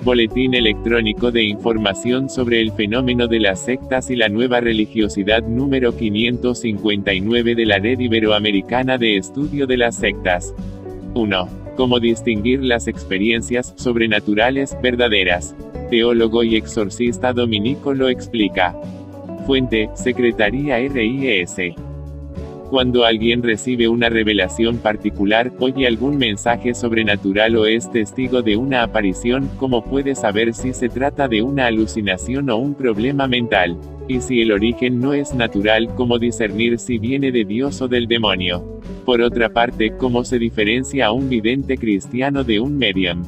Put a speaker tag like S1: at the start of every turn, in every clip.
S1: Boletín electrónico de información sobre el fenómeno de las sectas y la nueva religiosidad número 559 de la Red Iberoamericana de Estudio de las Sectas. 1. Cómo distinguir las experiencias sobrenaturales verdaderas. Teólogo y exorcista dominico lo explica. Fuente: Secretaría RIES. Cuando alguien recibe una revelación particular, oye algún mensaje sobrenatural o es testigo de una aparición, ¿cómo puede saber si se trata de una alucinación o un problema mental? Y si el origen no es natural, ¿cómo discernir si viene de Dios o del demonio? Por otra parte, ¿cómo se diferencia a un vidente cristiano de un medium?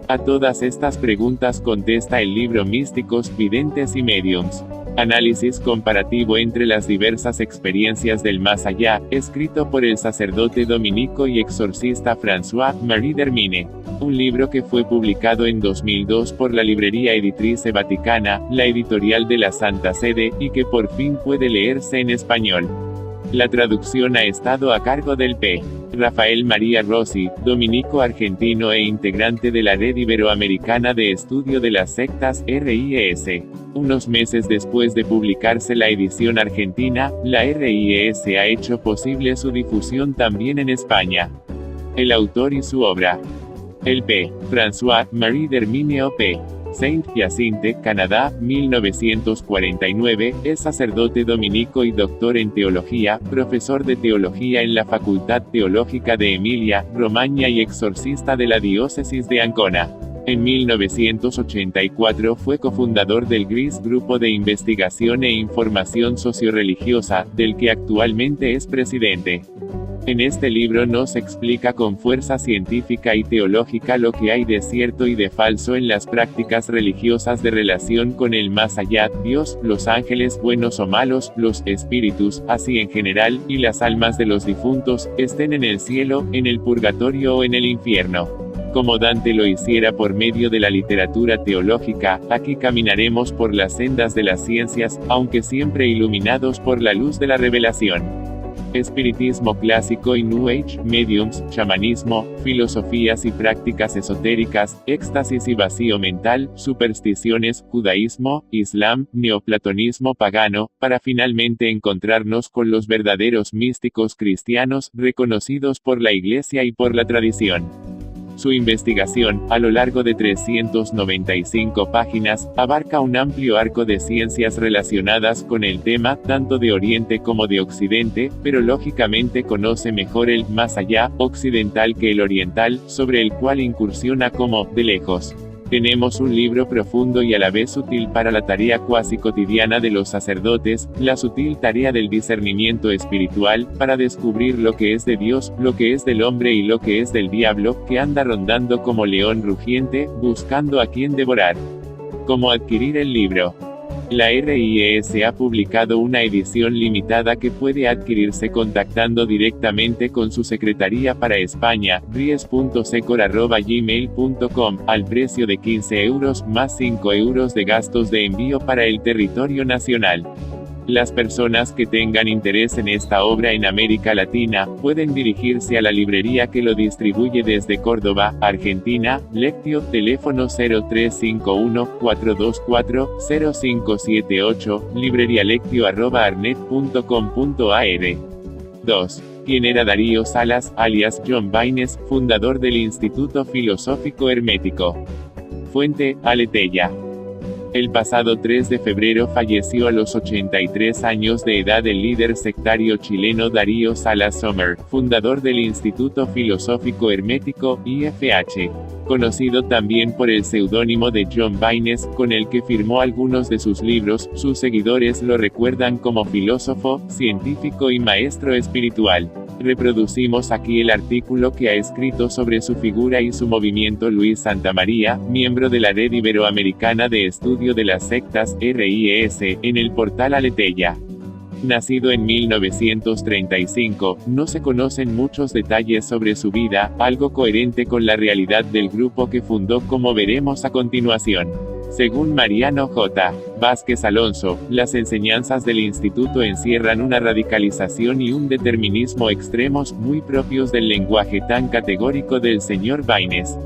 S1: A todas estas preguntas contesta el libro Místicos, Videntes y Mediums. Análisis comparativo entre las diversas experiencias del más allá, escrito por el sacerdote dominico y exorcista François-Marie d'Hermine. Un libro que fue publicado en 2002 por la Librería Editrice Vaticana, la editorial de la Santa Sede, y que por fin puede leerse en español. La traducción ha estado a cargo del P. Rafael María Rossi, dominico argentino e integrante de la Red Iberoamericana de Estudio de las Sectas, RIES. Unos meses después de publicarse la edición argentina, la RIES ha hecho posible su difusión también en España. El autor y su obra. El P. François-Marie d'Hermine O.P. Saint-Hyacinthe, Canadá, 1949, es sacerdote dominico y doctor en teología, profesor de teología en la Facultad Teológica de Emilia, Romagna y exorcista de la diócesis de Ancona. En 1984 fue cofundador del GRIS, Grupo de Investigación e Información Socioreligiosa, del que actualmente es presidente. En este libro nos explica con fuerza científica y teológica lo que hay de cierto y de falso en las prácticas religiosas de relación con el más allá, Dios, los ángeles buenos o malos, los espíritus, así en general, y las almas de los difuntos, estén en el cielo, en el purgatorio o en el infierno. Como Dante lo hiciera por medio de la literatura teológica, aquí caminaremos por las sendas de las ciencias, aunque siempre iluminados por la luz de la revelación. Espiritismo clásico y New Age, mediums, chamanismo, filosofías y prácticas esotéricas, éxtasis y vacío mental, supersticiones, judaísmo, islam, neoplatonismo pagano, para finalmente encontrarnos con los verdaderos místicos cristianos, reconocidos por la Iglesia y por la tradición. Su investigación, a lo largo de 395 páginas, abarca un amplio arco de ciencias relacionadas con el tema, tanto de Oriente como de Occidente, pero lógicamente conoce mejor el más allá occidental que el oriental, sobre el cual incursiona como de lejos. Tenemos un libro profundo y a la vez útil para la tarea cuasi cotidiana de los sacerdotes, la sutil tarea del discernimiento espiritual, para descubrir lo que es de Dios, lo que es del hombre y lo que es del diablo, que anda rondando como león rugiente, buscando a quien devorar. ¿Cómo adquirir el libro? La RIES ha publicado una edición limitada que puede adquirirse contactando directamente con su Secretaría para España, ries.secor@gmail.com, al precio de 15 euros, más 5 euros de gastos de envío para el territorio nacional. Las personas que tengan interés en esta obra en América Latina, pueden dirigirse a la librería que lo distribuye desde Córdoba, Argentina, Lectio, teléfono 0351-424-0578, librerialectio@arnet.com.ar. 2. ¿Quién era Darío Salas, alias John Baines, fundador del Instituto Filosófico Hermético? Fuente: Aleteia. El pasado 3 de febrero falleció a los 83 años de edad el líder sectario chileno Darío Salas Sommer, fundador del Instituto Filosófico Hermético, IFH. Conocido también por el seudónimo de John Baines, con el que firmó algunos de sus libros, sus seguidores lo recuerdan como filósofo, científico y maestro espiritual. Reproducimos aquí el artículo que ha escrito sobre su figura y su movimiento Luis Santamaría, miembro de la Red Iberoamericana de Estudio de las Sectas, RIES, en el portal Aleteia. Nacido en 1935, no se conocen muchos detalles sobre su vida, algo coherente con la realidad del grupo que fundó, como veremos a continuación. Según Mariano J. Vázquez Alonso, las enseñanzas del instituto encierran una radicalización y un determinismo extremos, muy propios del lenguaje tan categórico del señor Baines.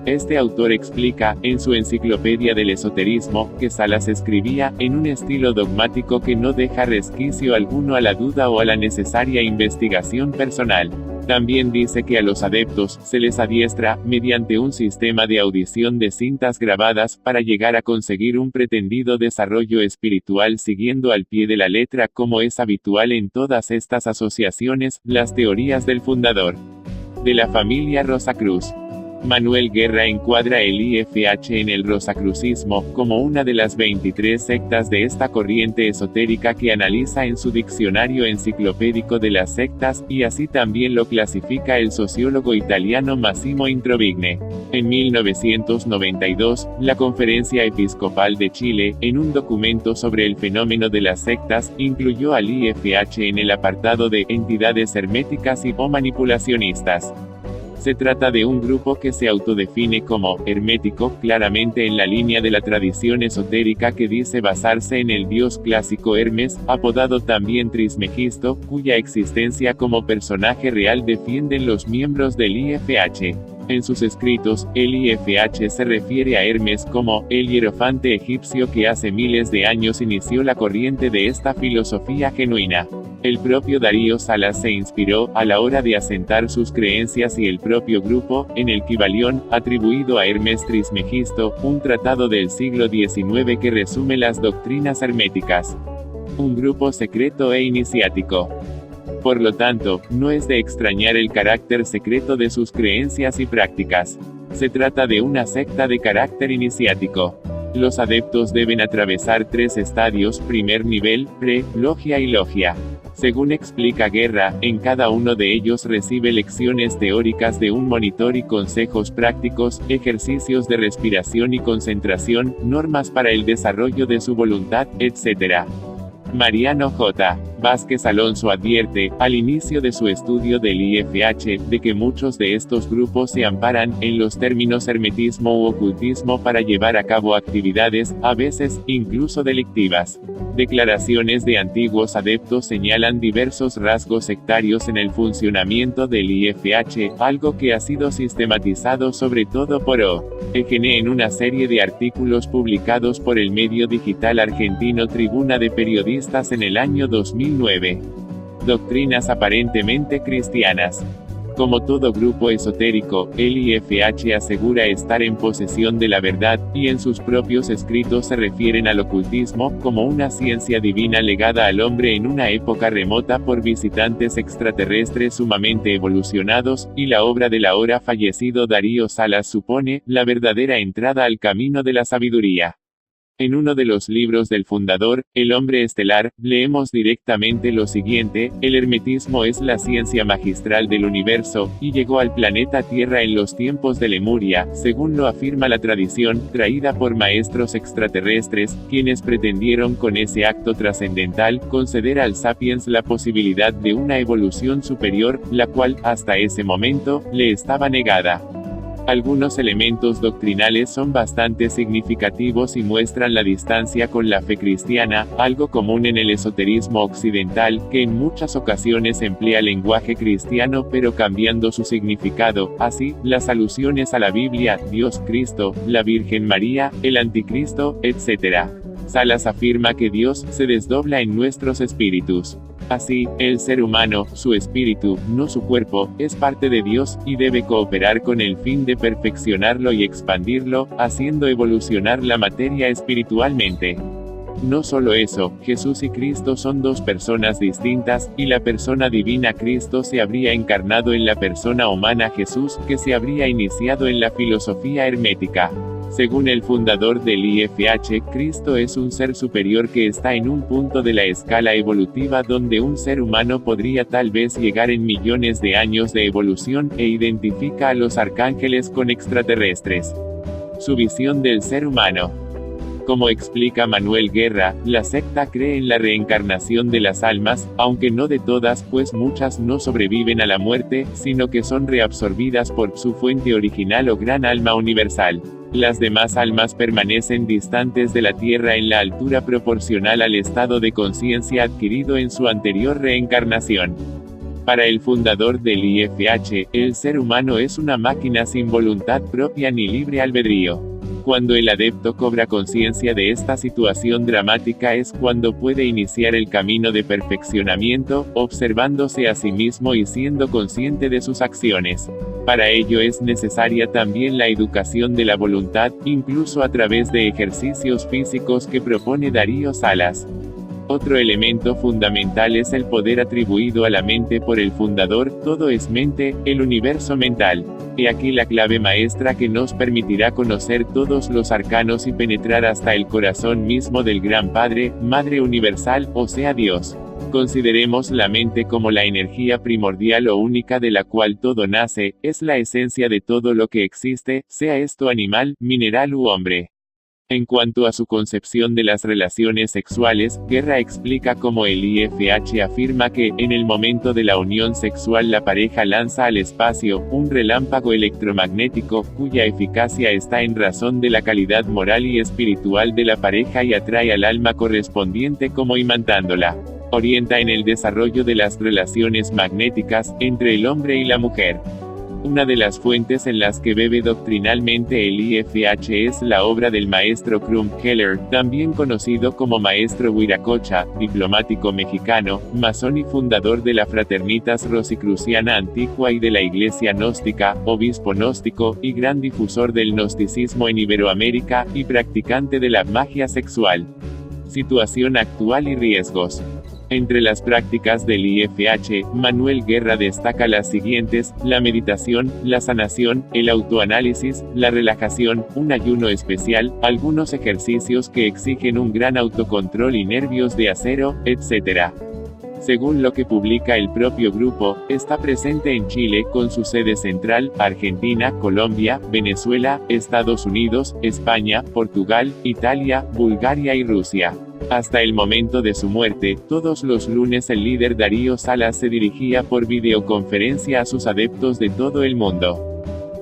S1: Este autor explica, en su Enciclopedia del Esoterismo, que Salas escribía, en un estilo dogmático que no deja resquicio alguno a la duda o a la necesaria investigación personal. También dice que a los adeptos, se les adiestra, mediante un sistema de audición de cintas grabadas, para llegar a conseguir un pretendido desarrollo espiritual siguiendo al pie de la letra como es habitual en todas estas asociaciones, las teorías del fundador de la familia Rosacruz. Manuel Guerra encuadra el IFH en el rosacrucismo, como una de las 23 sectas de esta corriente esotérica que analiza en su diccionario enciclopédico de las sectas, y así también lo clasifica el sociólogo italiano Massimo Introvigne. En 1992, la Conferencia Episcopal de Chile, en un documento sobre el fenómeno de las sectas, incluyó al IFH en el apartado de entidades herméticas y o manipulacionistas. Se trata de un grupo que se autodefine como hermético, claramente en la línea de la tradición esotérica que dice basarse en el dios clásico Hermes, apodado también Trismegisto, cuya existencia como personaje real defienden los miembros del IFH. En sus escritos, el IFH se refiere a Hermes como el hierofante egipcio que hace miles de años inició la corriente de esta filosofía genuina. El propio Darío Salas se inspiró, a la hora de asentar sus creencias y el propio grupo, en el Kybalión, atribuido a Hermes Trismegisto, un tratado del siglo XIX que resume las doctrinas herméticas. Un grupo secreto e iniciático. Por lo tanto, no es de extrañar el carácter secreto de sus creencias y prácticas. Se trata de una secta de carácter iniciático. Los adeptos deben atravesar 3 estadios: primer nivel, logia y logia. Según explica Guerra, en cada uno de ellos recibe lecciones teóricas de un monitor y consejos prácticos, ejercicios de respiración y concentración, normas para el desarrollo de su voluntad, etc. Mariano J. Vázquez Alonso advierte, al inicio de su estudio del IFH, de que muchos de estos grupos se amparan en los términos hermetismo u ocultismo para llevar a cabo actividades, a veces, incluso delictivas. Declaraciones de antiguos adeptos señalan diversos rasgos sectarios en el funcionamiento del IFH, algo que ha sido sistematizado sobre todo por O.G.N. en una serie de artículos publicados por el medio digital argentino Tribuna de Periodistas en el año 2009. Doctrinas aparentemente cristianas. Como todo grupo esotérico, el IFH asegura estar en posesión de la verdad, y en sus propios escritos se refieren al ocultismo, como una ciencia divina legada al hombre en una época remota por visitantes extraterrestres sumamente evolucionados, y la obra del ahora fallecido Darío Salas supone la verdadera entrada al camino de la sabiduría. En uno de los libros del fundador, El hombre estelar, leemos directamente lo siguiente: el hermetismo es la ciencia magistral del universo, y llegó al planeta Tierra en los tiempos de Lemuria, según lo afirma la tradición, traída por maestros extraterrestres, quienes pretendieron con ese acto trascendental, conceder al sapiens la posibilidad de una evolución superior, la cual, hasta ese momento, le estaba negada. Algunos elementos doctrinales son bastante significativos y muestran la distancia con la fe cristiana, algo común en el esoterismo occidental, que en muchas ocasiones emplea lenguaje cristiano pero cambiando su significado. Así, las alusiones a la Biblia, Dios, Cristo, la Virgen María, el Anticristo, etc. Salas afirma que Dios se desdobla en nuestros espíritus. Así, el ser humano, su espíritu, no su cuerpo, es parte de Dios, y debe cooperar con el fin de perfeccionarlo y expandirlo, haciendo evolucionar la materia espiritualmente. No solo eso, Jesús y Cristo son dos personas distintas, y la persona divina Cristo se habría encarnado en la persona humana Jesús, que se habría iniciado en la filosofía hermética. Según el fundador del IFH, Cristo es un ser superior que está en un punto de la escala evolutiva donde un ser humano podría tal vez llegar en millones de años de evolución, e identifica a los arcángeles con extraterrestres. Su visión del ser humano. Como explica Manuel Guerra, la secta cree en la reencarnación de las almas, aunque no de todas, pues muchas no sobreviven a la muerte, sino que son reabsorbidas por su fuente original o gran alma universal. Las demás almas permanecen distantes de la Tierra en la altura proporcional al estado de conciencia adquirido en su anterior reencarnación. Para el fundador del IFH, el ser humano es una máquina sin voluntad propia ni libre albedrío. Cuando el adepto cobra conciencia de esta situación dramática es cuando puede iniciar el camino de perfeccionamiento, observándose a sí mismo y siendo consciente de sus acciones. Para ello es necesaria también la educación de la voluntad, incluso a través de ejercicios físicos que propone Darío Salas. Otro elemento fundamental es el poder atribuido a la mente por el fundador, todo es mente, el universo mental. He aquí la clave maestra que nos permitirá conocer todos los arcanos y penetrar hasta el corazón mismo del Gran Padre, Madre Universal, o sea Dios. Consideremos la mente como la energía primordial o única de la cual todo nace, es la esencia de todo lo que existe, sea esto animal, mineral u hombre. En cuanto a su concepción de las relaciones sexuales, Guerra explica cómo el IFH afirma que, en el momento de la unión sexual la pareja lanza al espacio un relámpago electromagnético, cuya eficacia está en razón de la calidad moral y espiritual de la pareja y atrae al alma correspondiente como imantándola. Orienta en el desarrollo de las relaciones magnéticas, entre el hombre y la mujer. Una de las fuentes en las que bebe doctrinalmente el IFH es la obra del maestro Crum Keller, también conocido como maestro Huiracocha, diplomático mexicano, masón y fundador de la Fraternitas Rosicruciana Antigua y de la Iglesia Gnóstica, obispo gnóstico, y gran difusor del gnosticismo en Iberoamérica, y practicante de la magia sexual. Situación actual y riesgos. Entre las prácticas del IFH, Manuel Guerra destaca las siguientes: la meditación, la sanación, el autoanálisis, la relajación, un ayuno especial, algunos ejercicios que exigen un gran autocontrol y nervios de acero, etc. Según lo que publica el propio grupo, está presente en Chile con su sede central, Argentina, Colombia, Venezuela, Estados Unidos, España, Portugal, Italia, Bulgaria y Rusia. Hasta el momento de su muerte, todos los lunes el líder Darío Salas se dirigía por videoconferencia a sus adeptos de todo el mundo.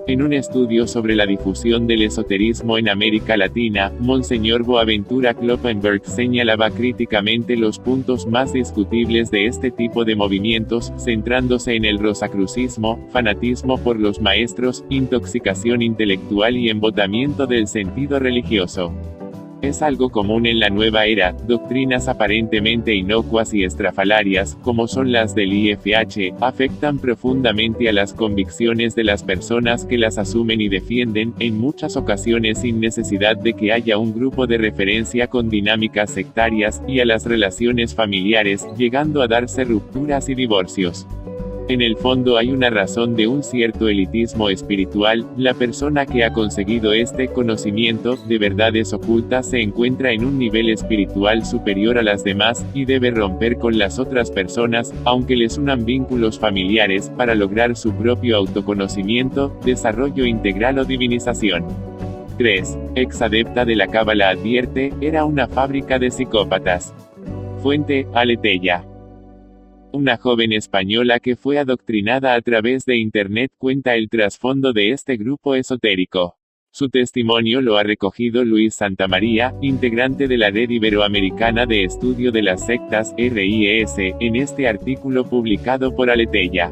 S1: En un estudio sobre la difusión del esoterismo en América Latina, Monseñor Boaventura Kloppenberg señalaba críticamente los puntos más discutibles de este tipo de movimientos, centrándose en el rosacrucismo, fanatismo por los maestros, intoxicación intelectual y embotamiento del sentido religioso. Es algo común en la nueva era, doctrinas aparentemente inocuas y estrafalarias, como son las del IFH, afectan profundamente a las convicciones de las personas que las asumen y defienden, en muchas ocasiones sin necesidad de que haya un grupo de referencia con dinámicas sectarias, y a las relaciones familiares, llegando a darse rupturas y divorcios. En el fondo hay una razón de un cierto elitismo espiritual. La persona que ha conseguido este conocimiento de verdades ocultas se encuentra en un nivel espiritual superior a las demás, y debe romper con las otras personas, aunque les unan vínculos familiares, para lograr su propio autoconocimiento, desarrollo integral o divinización. 3. Ex-adepta de la Cábala advierte, era una fábrica de psicópatas. Fuente, Aleteia. Una joven española que fue adoctrinada a través de Internet cuenta el trasfondo de este grupo esotérico. Su testimonio lo ha recogido Luis Santamaría, integrante de la Red Iberoamericana de Estudio de las Sectas, RIES, en este artículo publicado por Aleteia.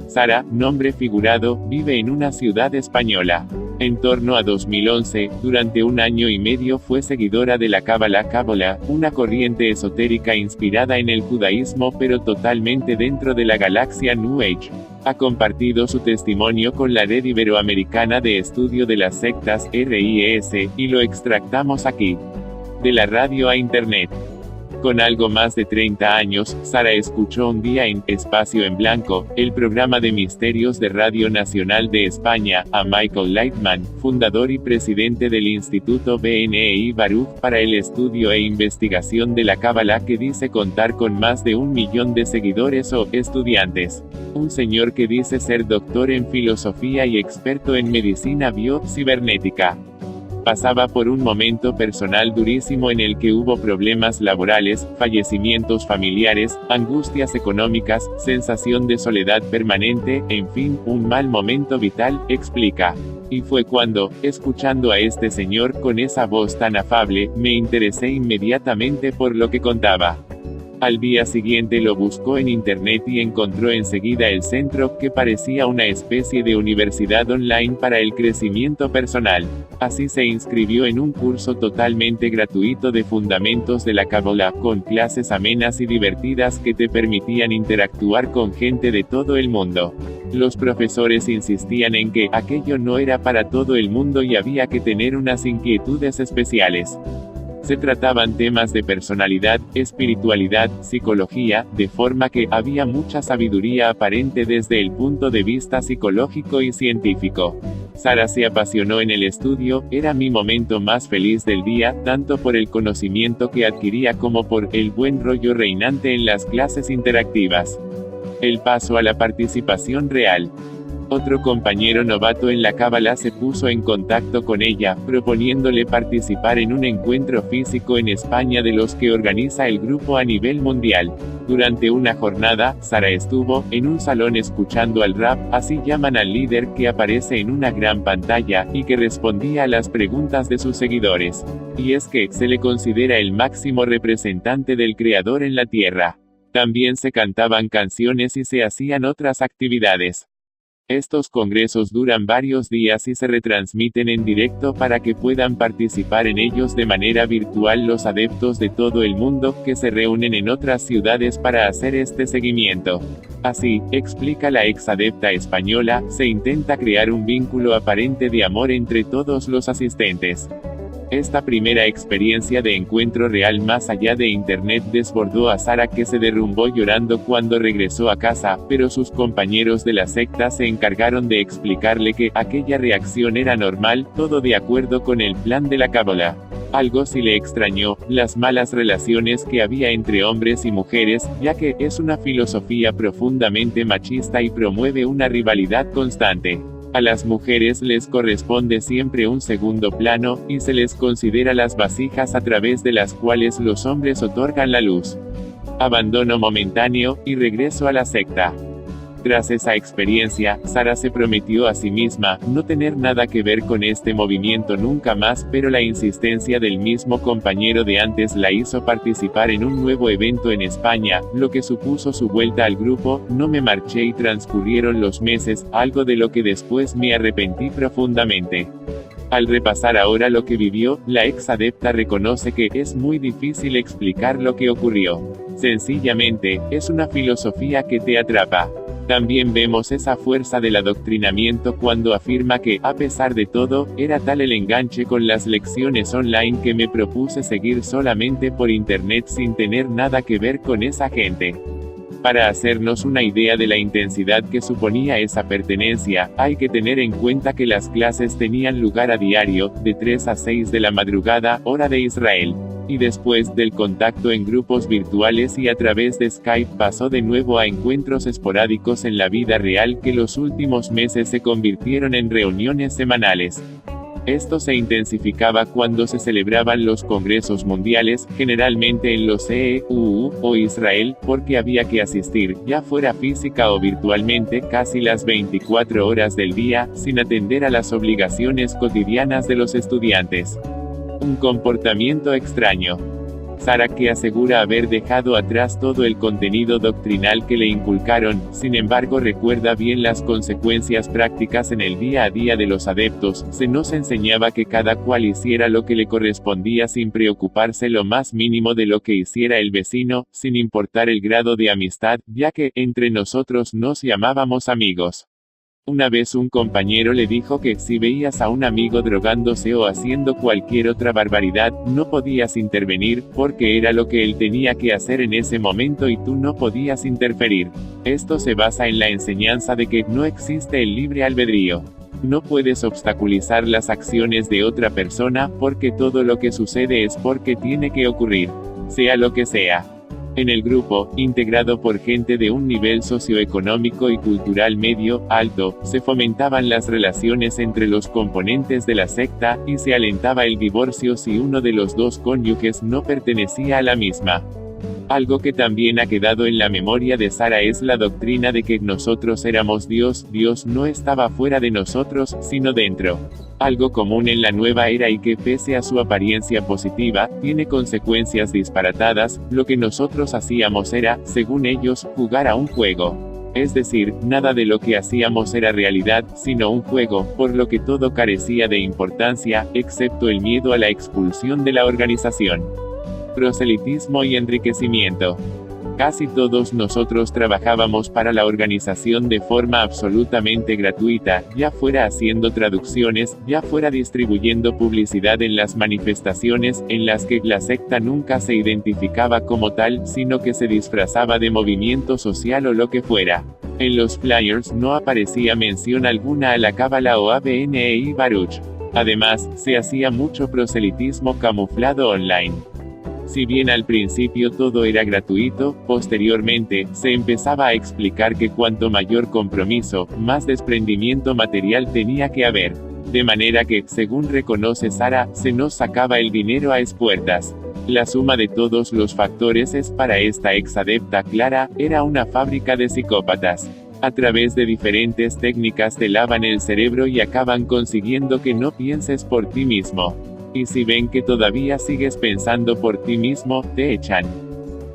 S1: Sara, nombre figurado, vive en una ciudad española. En torno a 2011, durante un año y medio fue seguidora de la Cábala, una corriente esotérica inspirada en el judaísmo pero totalmente dentro de la galaxia New Age. Ha compartido su testimonio con la Red Iberoamericana de Estudio de las Sectas, RIES, y lo extractamos aquí. De la radio a Internet. Con algo más de 30 años, Sara escuchó un día en Espacio en Blanco, el programa de misterios de Radio Nacional de España, a Michael Lightman, fundador y presidente del Instituto BNI Baruch para el estudio e investigación de la Cábala, que dice contar con más de 1 millón de seguidores o estudiantes. Un señor que dice ser doctor en filosofía y experto en medicina biocibernética. Pasaba por un momento personal durísimo en el que hubo problemas laborales, fallecimientos familiares, angustias económicas, sensación de soledad permanente, en fin, un mal momento vital, explica. Y fue cuando, escuchando a este señor con esa voz tan afable, me interesé inmediatamente por lo que contaba. Al día siguiente lo buscó en internet y encontró enseguida el centro, que parecía una especie de universidad online para el crecimiento personal. Así se inscribió en un curso totalmente gratuito de fundamentos de la Cábala, con clases amenas y divertidas que te permitían interactuar con gente de todo el mundo. Los profesores insistían en que aquello no era para todo el mundo y había que tener unas inquietudes especiales. Se trataban temas de personalidad, espiritualidad, psicología, de forma que había mucha sabiduría aparente desde el punto de vista psicológico y científico. Sara se apasionó en el estudio, era mi momento más feliz del día, tanto por el conocimiento que adquiría como por el buen rollo reinante en las clases interactivas. El paso a la participación real. Otro compañero novato en la Cábala se puso en contacto con ella, proponiéndole participar en un encuentro físico en España de los que organiza el grupo a nivel mundial. Durante una jornada, Sara estuvo en un salón escuchando al rap, así llaman al líder que aparece en una gran pantalla, y que respondía a las preguntas de sus seguidores. Y es que se le considera el máximo representante del creador en la tierra. También se cantaban canciones y se hacían otras actividades. Estos congresos duran varios días y se retransmiten en directo para que puedan participar en ellos de manera virtual los adeptos de todo el mundo, que se reúnen en otras ciudades para hacer este seguimiento. Así, explica la ex adepta española, se intenta crear un vínculo aparente de amor entre todos los asistentes. Esta primera experiencia de encuentro real más allá de internet desbordó a Sara, que se derrumbó llorando cuando regresó a casa, pero sus compañeros de la secta se encargaron de explicarle que aquella reacción era normal, todo de acuerdo con el plan de la Cábala. Algo sí le extrañó, las malas relaciones que había entre hombres y mujeres, ya que es una filosofía profundamente machista y promueve una rivalidad constante. A las mujeres les corresponde siempre un segundo plano, y se les considera las vasijas a través de las cuales los hombres otorgan la luz. Abandono momentáneo, y regreso a la secta. Tras esa experiencia, Sara se prometió a sí misma no tener nada que ver con este movimiento nunca más, pero la insistencia del mismo compañero de antes la hizo participar en un nuevo evento en España, lo que supuso su vuelta al grupo. No me marché y transcurrieron los meses, algo de lo que después me arrepentí profundamente. Al repasar ahora lo que vivió, la ex adepta reconoce que es muy difícil explicar lo que ocurrió. Sencillamente, es una filosofía que te atrapa. También vemos esa fuerza del adoctrinamiento cuando afirma que, a pesar de todo, era tal el enganche con las lecciones online que me propuse seguir solamente por internet sin tener nada que ver con esa gente. Para hacernos una idea de la intensidad que suponía esa pertenencia, hay que tener en cuenta que las clases tenían lugar a diario, de 3 a 6 de la madrugada, hora de Israel. Y después del contacto en grupos virtuales y a través de Skype pasó de nuevo a encuentros esporádicos en la vida real que los últimos meses se convirtieron en reuniones semanales. Esto se intensificaba cuando se celebraban los congresos mundiales, generalmente en los EU o Israel, porque había que asistir, ya fuera física o virtualmente, casi las 24 horas del día, sin atender a las obligaciones cotidianas de los estudiantes. Un comportamiento extraño. Sara, que asegura haber dejado atrás todo el contenido doctrinal que le inculcaron, sin embargo recuerda bien las consecuencias prácticas en el día a día de los adeptos. Se nos enseñaba que cada cual hiciera lo que le correspondía sin preocuparse lo más mínimo de lo que hiciera el vecino, sin importar el grado de amistad, ya que entre nosotros nos llamábamos amigos. Una vez un compañero le dijo que si veías a un amigo drogándose o haciendo cualquier otra barbaridad, no podías intervenir, porque era lo que él tenía que hacer en ese momento y tú no podías interferir. Esto se basa en la enseñanza de que no existe el libre albedrío. No puedes obstaculizar las acciones de otra persona, porque todo lo que sucede es porque tiene que ocurrir, sea lo que sea. En el grupo, integrado por gente de un nivel socioeconómico y cultural medio, alto, se fomentaban las relaciones entre los componentes de la secta, y se alentaba el divorcio si uno de los dos cónyuges no pertenecía a la misma. Algo que también ha quedado en la memoria de Sara es la doctrina de que nosotros éramos Dios. Dios no estaba fuera de nosotros, sino dentro. Algo común en la nueva era y que pese a su apariencia positiva, tiene consecuencias disparatadas. Lo que nosotros hacíamos era, según ellos, jugar a un juego. Es decir, nada de lo que hacíamos era realidad, sino un juego, por lo que todo carecía de importancia, excepto el miedo a la expulsión de la organización. Proselitismo y enriquecimiento. Casi todos nosotros trabajábamos para la organización de forma absolutamente gratuita, ya fuera haciendo traducciones, ya fuera distribuyendo publicidad en las manifestaciones, en las que la secta nunca se identificaba como tal, sino que se disfrazaba de movimiento social o lo que fuera. En los flyers no aparecía mención alguna a la Cábala o a BNI Baruch. Además, se hacía mucho proselitismo camuflado online. Si bien al principio todo era gratuito, posteriormente, se empezaba a explicar que cuanto mayor compromiso, más desprendimiento material tenía que haber. De manera que, según reconoce Sara, se nos sacaba el dinero a espuertas. La suma de todos los factores es para esta ex adepta clara, era una fábrica de psicópatas. A través de diferentes técnicas te lavan el cerebro y acaban consiguiendo que no pienses por ti mismo. Y si ven que todavía sigues pensando por ti mismo, te echan.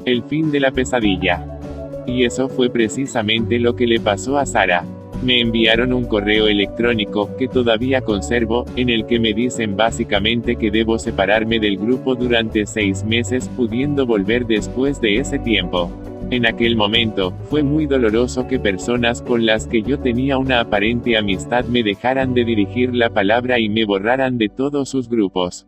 S1: El fin de la pesadilla. Y eso fue precisamente lo que le pasó a Sara. Me enviaron un correo electrónico, que todavía conservo, en el que me dicen básicamente que debo separarme del grupo durante 6 meses, pudiendo volver después de ese tiempo. En aquel momento, fue muy doloroso que personas con las que yo tenía una aparente amistad me dejaran de dirigir la palabra y me borraran de todos sus grupos.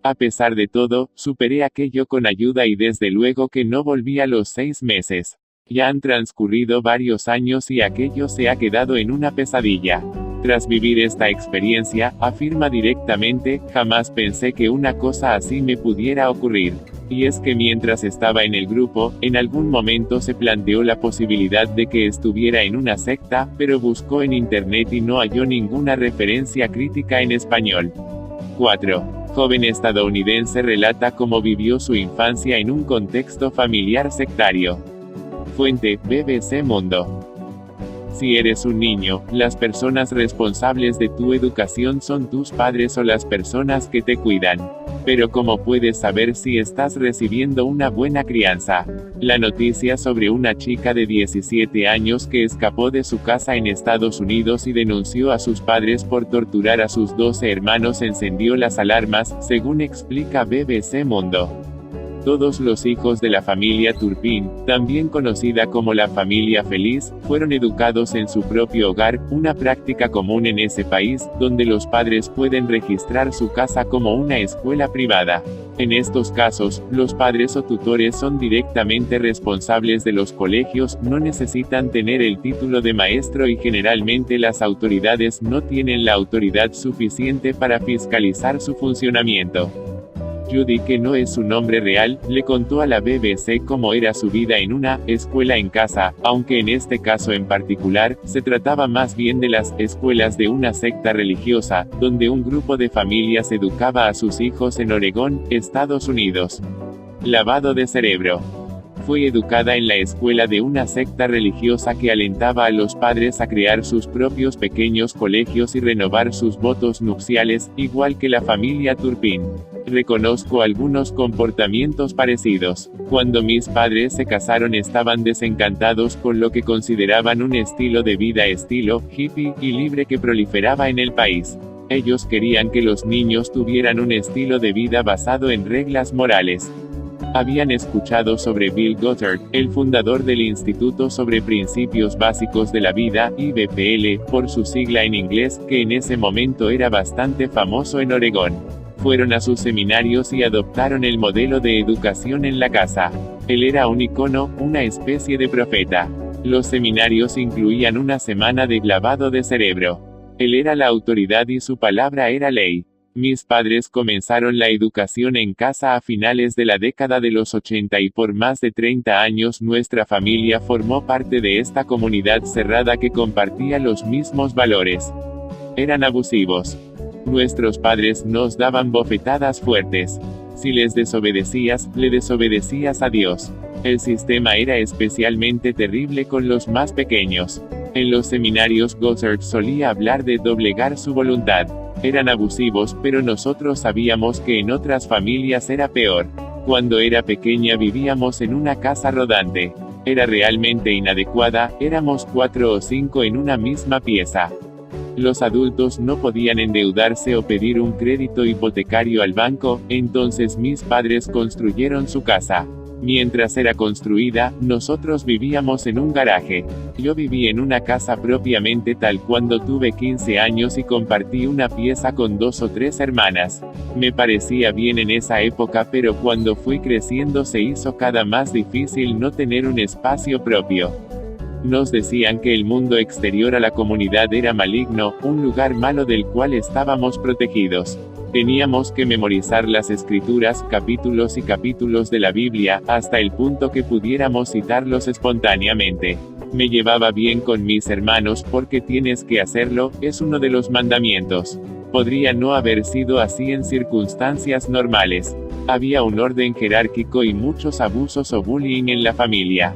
S1: A pesar de todo, superé aquello con ayuda y desde luego que no volví a los 6 meses. Ya han transcurrido varios años y aquello se ha quedado en una pesadilla. Tras vivir esta experiencia, afirma directamente, jamás pensé que una cosa así me pudiera ocurrir. Y es que mientras estaba en el grupo, en algún momento se planteó la posibilidad de que estuviera en una secta, pero buscó en internet y no halló ninguna referencia crítica en español. 4. Joven estadounidense relata cómo vivió su infancia en un contexto familiar sectario. Fuente, BBC Mundo. Si eres un niño, las personas responsables de tu educación son tus padres o las personas que te cuidan. Pero ¿cómo puedes saber si estás recibiendo una buena crianza? La noticia sobre una chica de 17 años que escapó de su casa en Estados Unidos y denunció a sus padres por torturar a sus 12 hermanos encendió las alarmas, según explica BBC Mundo. Todos los hijos de la familia Turpin, también conocida como la familia feliz, fueron educados en su propio hogar, una práctica común en ese país, donde los padres pueden registrar su casa como una escuela privada. En estos casos, los padres o tutores son directamente responsables de los colegios, no necesitan tener el título de maestro y generalmente las autoridades no tienen la autoridad suficiente para fiscalizar su funcionamiento. Judy, que no es su nombre real, le contó a la BBC cómo era su vida en una escuela en casa, aunque en este caso en particular, se trataba más bien de las escuelas de una secta religiosa, donde un grupo de familias educaba a sus hijos en Oregón, Estados Unidos. Lavado de cerebro. Fue educada en la escuela de una secta religiosa que alentaba a los padres a crear sus propios pequeños colegios y renovar sus votos nupciales, igual que la familia Turpin. Reconozco algunos comportamientos parecidos. Cuando mis padres se casaron estaban desencantados con lo que consideraban un estilo de vida estilo hippie y libre que proliferaba en el país. Ellos querían que los niños tuvieran un estilo de vida basado en reglas morales. Habían escuchado sobre Bill Gothard, el fundador del Instituto sobre Principios Básicos de la Vida, IBPL, por su sigla en inglés, que en ese momento era bastante famoso en Oregón. Fueron a sus seminarios y adoptaron el modelo de educación en la casa. Él era un icono, una especie de profeta. Los seminarios incluían una semana de lavado de cerebro. Él era la autoridad y su palabra era ley. Mis padres comenzaron la educación en casa a finales de la década de los 80 y por más de 30 años nuestra familia formó parte de esta comunidad cerrada que compartía los mismos valores. Eran abusivos. Nuestros padres nos daban bofetadas fuertes. Si les desobedecías, le desobedecías a Dios. El sistema era especialmente terrible con los más pequeños. En los seminarios Gossard solía hablar de doblegar su voluntad. Eran abusivos, pero nosotros sabíamos que en otras familias era peor. Cuando era pequeña vivíamos en una casa rodante. Era realmente inadecuada, éramos 4 o 5 en una misma pieza. Los adultos no podían endeudarse o pedir un crédito hipotecario al banco, entonces mis padres construyeron su casa. Mientras era construida, nosotros vivíamos en un garaje. Yo viví en una casa propiamente tal cuando tuve 15 años y compartí una pieza con 2 o 3 hermanas. Me parecía bien en esa época, pero cuando fui creciendo se hizo cada más difícil no tener un espacio propio. Nos decían que el mundo exterior a la comunidad era maligno, un lugar malo del cual estábamos protegidos. Teníamos que memorizar las escrituras, capítulos y capítulos de la Biblia, hasta el punto que pudiéramos citarlos espontáneamente. Me llevaba bien con mis hermanos porque tienes que hacerlo, es uno de los mandamientos. Podría no haber sido así en circunstancias normales. Había un orden jerárquico y muchos abusos o bullying en la familia.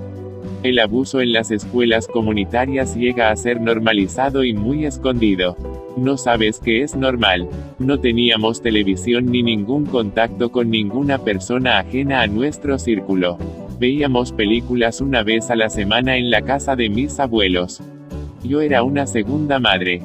S1: El abuso en las escuelas comunitarias llega a ser normalizado y muy escondido. No sabes que es normal. No teníamos televisión ni ningún contacto con ninguna persona ajena a nuestro círculo. Veíamos películas una vez a la semana en la casa de mis abuelos. Yo era una segunda madre.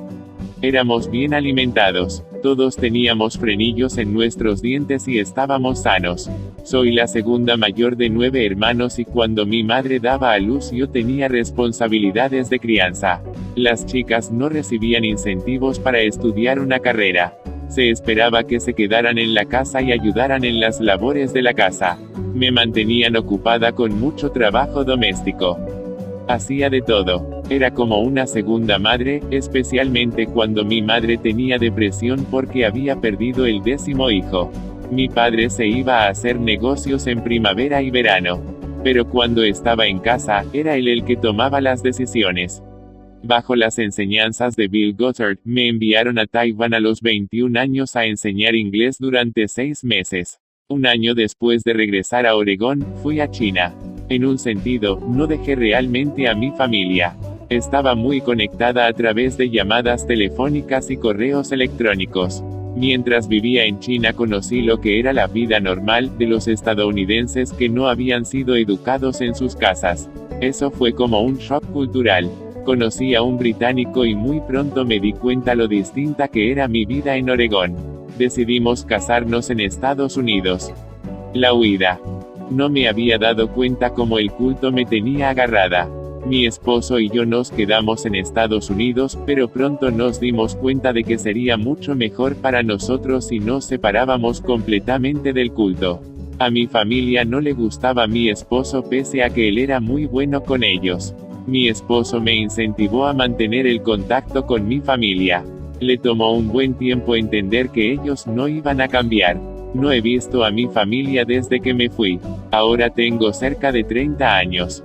S1: Éramos bien alimentados. Todos teníamos frenillos en nuestros dientes y estábamos sanos. Soy la segunda mayor de 9 hermanos y cuando mi madre daba a luz yo tenía responsabilidades de crianza. Las chicas no recibían incentivos para estudiar una carrera. Se esperaba que se quedaran en la casa y ayudaran en las labores de la casa. Me mantenían ocupada con mucho trabajo doméstico. Hacía de todo. Era como una segunda madre, especialmente cuando mi madre tenía depresión porque había perdido el 10º hijo. Mi padre se iba a hacer negocios en primavera y verano. Pero cuando estaba en casa, era él el que tomaba las decisiones. Bajo las enseñanzas de Bill Gossard, me enviaron a Taiwán a los 21 años a enseñar inglés durante 6 meses. Un año después de regresar a Oregón, fui a China. En un sentido, no dejé realmente a mi familia. Estaba muy conectada a través de llamadas telefónicas y correos electrónicos. Mientras vivía en China conocí lo que era la vida normal de los estadounidenses que no habían sido educados en sus casas. Eso fue como un shock cultural. Conocí a un británico y muy pronto me di cuenta lo distinta que era mi vida en Oregón. Decidimos casarnos en Estados Unidos. La huida. No me había dado cuenta cómo el culto me tenía agarrada. Mi esposo y yo nos quedamos en Estados Unidos, pero pronto nos dimos cuenta de que sería mucho mejor para nosotros si nos separábamos completamente del culto. A mi familia no le gustaba mi esposo pese a que él era muy bueno con ellos. Mi esposo me incentivó a mantener el contacto con mi familia. Le tomó un buen tiempo entender que ellos no iban a cambiar. No he visto a mi familia desde que me fui. Ahora tengo cerca de 30 años.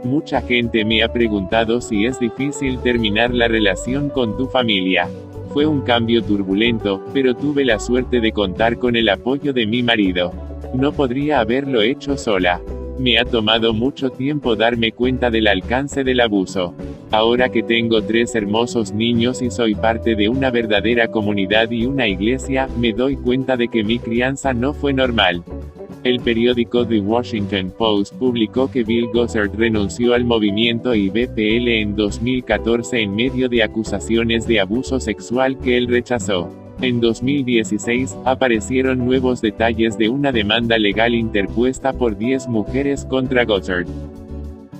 S1: Mucha gente me ha preguntado si es difícil terminar la relación con tu familia. Fue un cambio turbulento, pero tuve la suerte de contar con el apoyo de mi marido. No podría haberlo hecho sola. Me ha tomado mucho tiempo darme cuenta del alcance del abuso. Ahora que tengo 3 hermosos niños y soy parte de una verdadera comunidad y una iglesia, me doy cuenta de que mi crianza no fue normal. El periódico The Washington Post publicó que Bill Gossard renunció al movimiento IBPL en 2014 en medio de acusaciones de abuso sexual que él rechazó. En 2016, aparecieron nuevos detalles de una demanda legal interpuesta por 10 mujeres contra Gossard.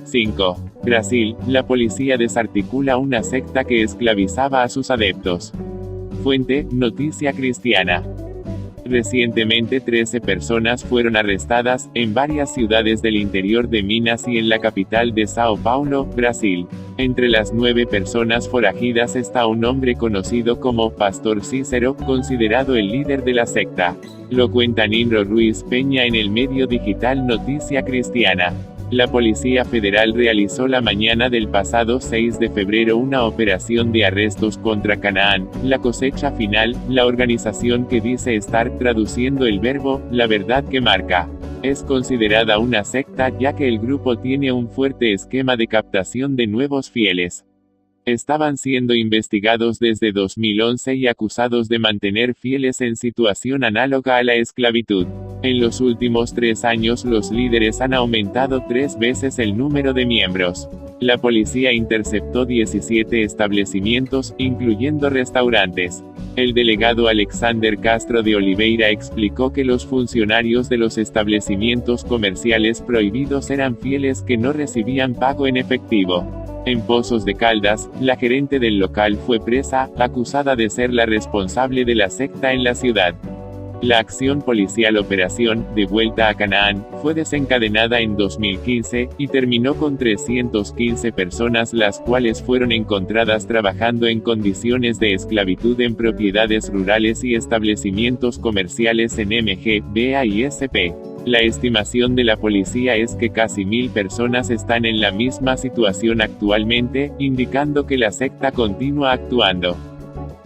S1: 5. Brasil, la policía desarticula una secta que esclavizaba a sus adeptos. Fuente, Noticia Cristiana. Recientemente 13 personas fueron arrestadas, en varias ciudades del interior de Minas y en la capital de Sao Paulo, Brasil. Entre las 9 personas forajidas está un hombre conocido como Pastor Cícero, considerado el líder de la secta. Lo cuenta Ninro Ruiz Peña en el medio digital Noticia Cristiana. La Policía Federal realizó la mañana del pasado 6 de febrero una operación de arrestos contra Canaán, la cosecha final, la organización que dice estar traduciendo el verbo, la verdad que marca. Es considerada una secta ya que el grupo tiene un fuerte esquema de captación de nuevos fieles. Estaban siendo investigados desde 2011 y acusados de mantener fieles en situación análoga a la esclavitud. En los últimos 3 años los líderes han aumentado 3 veces el número de miembros. La policía interceptó 17 establecimientos, incluyendo restaurantes. El delegado Alexander Castro de Oliveira explicó que los funcionarios de los establecimientos comerciales prohibidos eran fieles que no recibían pago en efectivo. En Pozos de Caldas, la gerente del local fue presa, acusada de ser la responsable de la secta en la ciudad. La acción policial Operación de Vuelta a Canaán fue desencadenada en 2015 y terminó con 315 personas, las cuales fueron encontradas trabajando en condiciones de esclavitud en propiedades rurales y establecimientos comerciales en MG, BA y SP. La estimación de la policía es que casi 1000 personas están en la misma situación actualmente, indicando que la secta continúa actuando.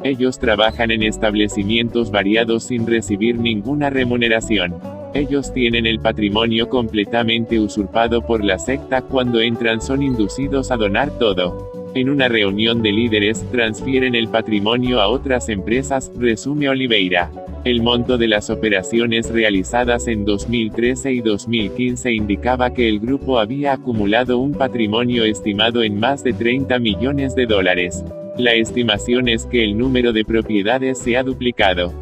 S1: Ellos trabajan en establecimientos variados sin recibir ninguna remuneración. Ellos tienen el patrimonio completamente usurpado por la secta. Cuando entran son inducidos a donar todo. En una reunión de líderes, transfieren el patrimonio a otras empresas, resume Oliveira. El monto de las operaciones realizadas en 2013 y 2015 indicaba que el grupo había acumulado un patrimonio estimado en más de 30 millones de dólares. La estimación es que el número de propiedades se ha duplicado.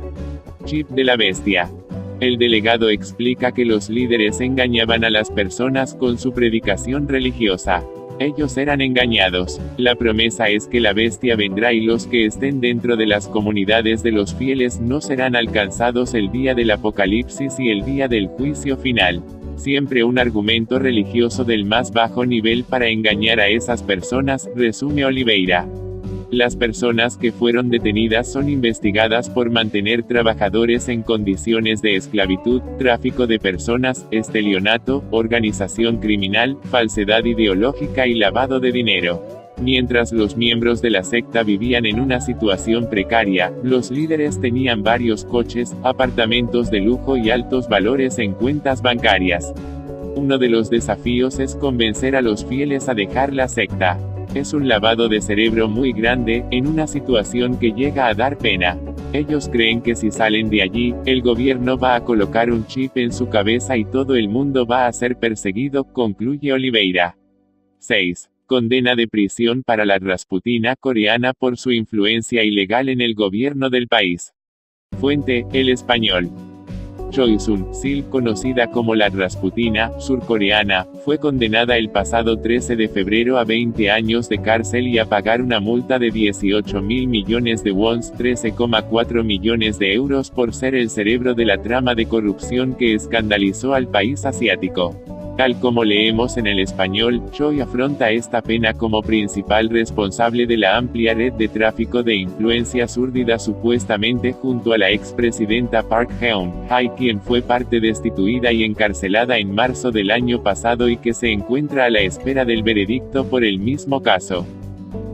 S1: Chip de la bestia. El delegado explica que los líderes engañaban a las personas con su predicación religiosa. Ellos eran engañados. La promesa es que la bestia vendrá y los que estén dentro de las comunidades de los fieles no serán alcanzados el día del apocalipsis y el día del juicio final. Siempre un argumento religioso del más bajo nivel para engañar a esas personas, resume Oliveira. Las personas que fueron detenidas son investigadas por mantener trabajadores en condiciones de esclavitud, tráfico de personas, estelionato, organización criminal, falsedad ideológica y lavado de dinero. Mientras los miembros de la secta vivían en una situación precaria, los líderes tenían varios coches, apartamentos de lujo y altos valores en cuentas bancarias. Uno de los desafíos es convencer a los fieles a dejar la secta. Es un lavado de cerebro muy grande, en una situación que llega a dar pena. Ellos creen que si salen de allí, el gobierno va a colocar un chip en su cabeza y todo el mundo va a ser perseguido, concluye Oliveira. 6. Condena de prisión para la Rasputina coreana por su influencia ilegal en el gobierno del país. Fuente, El Español. Choi Soon-sil, conocida como la Rasputina, surcoreana, fue condenada el pasado 13 de febrero a 20 años de cárcel y a pagar una multa de 18.000 millones de wons, 13,4 millones de euros por ser el cerebro de la trama de corrupción que escandalizó al país asiático. Tal como leemos en El Español, Choi afronta esta pena como principal responsable de la amplia red de tráfico de influencias úrdida supuestamente junto a la expresidenta Park Geun-hye, quien fue parte destituida y encarcelada en marzo del año pasado y que se encuentra a la espera del veredicto por el mismo caso.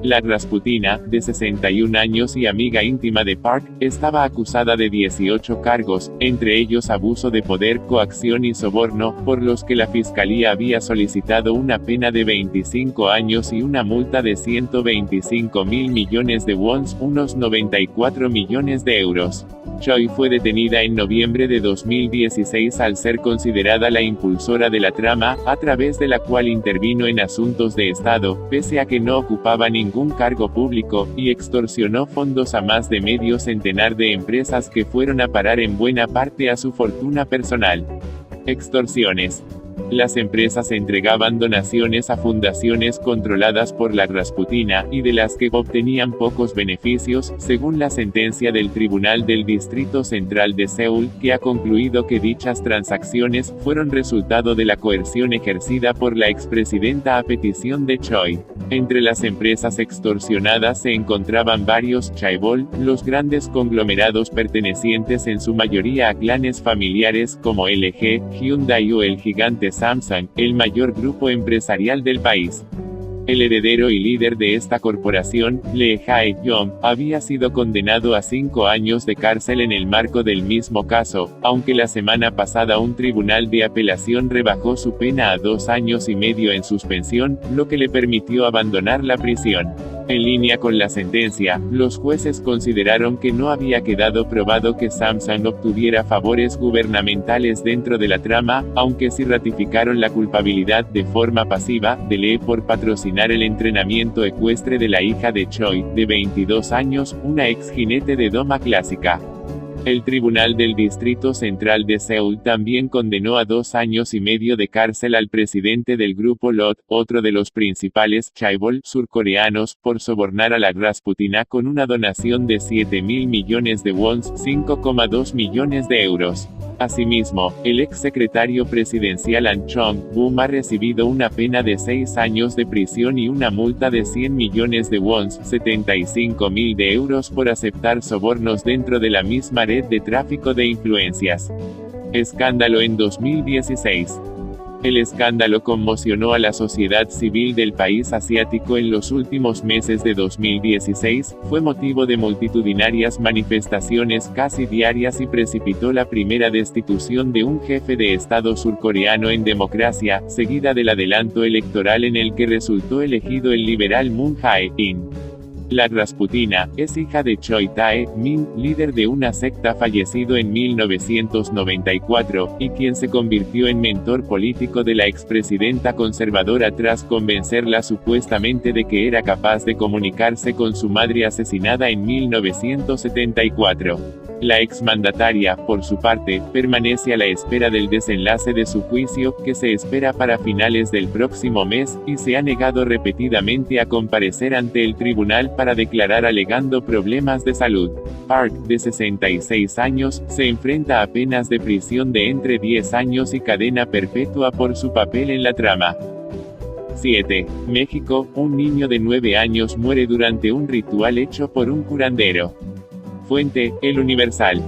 S1: La Rasputina, de 61 años y amiga íntima de Park, estaba acusada de 18 cargos, entre ellos abuso de poder, coacción y soborno, por los que la fiscalía había solicitado una pena de 25 años y una multa de 125.000 millones de wons, unos 94 millones de euros. Choi fue detenida en noviembre de 2016 al ser considerada la impulsora de la trama, a través de la cual intervino en asuntos de Estado, pese a que no ocupaba ningún cargo público, y extorsionó fondos a más de medio centenar de empresas que fueron a parar en buena parte a su fortuna personal. Extorsiones. Las empresas entregaban donaciones a fundaciones controladas por la Rasputina, y de las que obtenían pocos beneficios, según la sentencia del Tribunal del Distrito Central de Seúl, que ha concluido que dichas transacciones fueron resultado de la coerción ejercida por la expresidenta a petición de Choi. Entre las empresas extorsionadas se encontraban varios chaebol, los grandes conglomerados pertenecientes en su mayoría a clanes familiares como LG, Hyundai o el gigante Samsung, el mayor grupo empresarial del país. El heredero y líder de esta corporación, Lee Jae-yong, había sido condenado a 5 años de cárcel en el marco del mismo caso, aunque la semana pasada un tribunal de apelación rebajó su pena a 2 años y medio en suspensión, lo que le permitió abandonar la prisión. En línea con la sentencia, los jueces consideraron que no había quedado probado que Samsung obtuviera favores gubernamentales dentro de la trama, aunque sí ratificaron la culpabilidad de forma pasiva de Lee por patrocinar el entrenamiento ecuestre de la hija de Choi, de 22 años, una ex jinete de doma clásica. El Tribunal del Distrito Central de Seúl también condenó a 2 años y medio de cárcel al presidente del grupo LOT, otro de los principales chaebol surcoreanos, por sobornar a la Rasputina con una donación de 7.000 millones de wons, 5,2 millones de euros. Asimismo, el ex secretario presidencial An Chong-boom ha recibido una pena de 6 años de prisión y una multa de 100 millones de wons, 75.000 de euros por aceptar sobornos dentro de la misma red de tráfico de influencias. Escándalo en 2016. El escándalo conmocionó a la sociedad civil del país asiático en los últimos meses de 2016, fue motivo de multitudinarias manifestaciones casi diarias y precipitó la primera destitución de un jefe de Estado surcoreano en democracia, seguida del adelanto electoral en el que resultó elegido el liberal Moon Jae-in. La Rasputina, es hija de Choi Tae-min, líder de una secta fallecido en 1994, y quien se convirtió en mentor político de la expresidenta conservadora tras convencerla supuestamente de que era capaz de comunicarse con su madre asesinada en 1974. La exmandataria, por su parte, permanece a la espera del desenlace de su juicio, que se espera para finales del próximo mes, y se ha negado repetidamente a comparecer ante el tribunal para declarar alegando problemas de salud. Park, de 66 años, se enfrenta a penas de prisión de entre 10 años y cadena perpetua por su papel en la trama. 7. México, un niño de 9 años muere durante un ritual hecho por un curandero. Fuente, El Universal.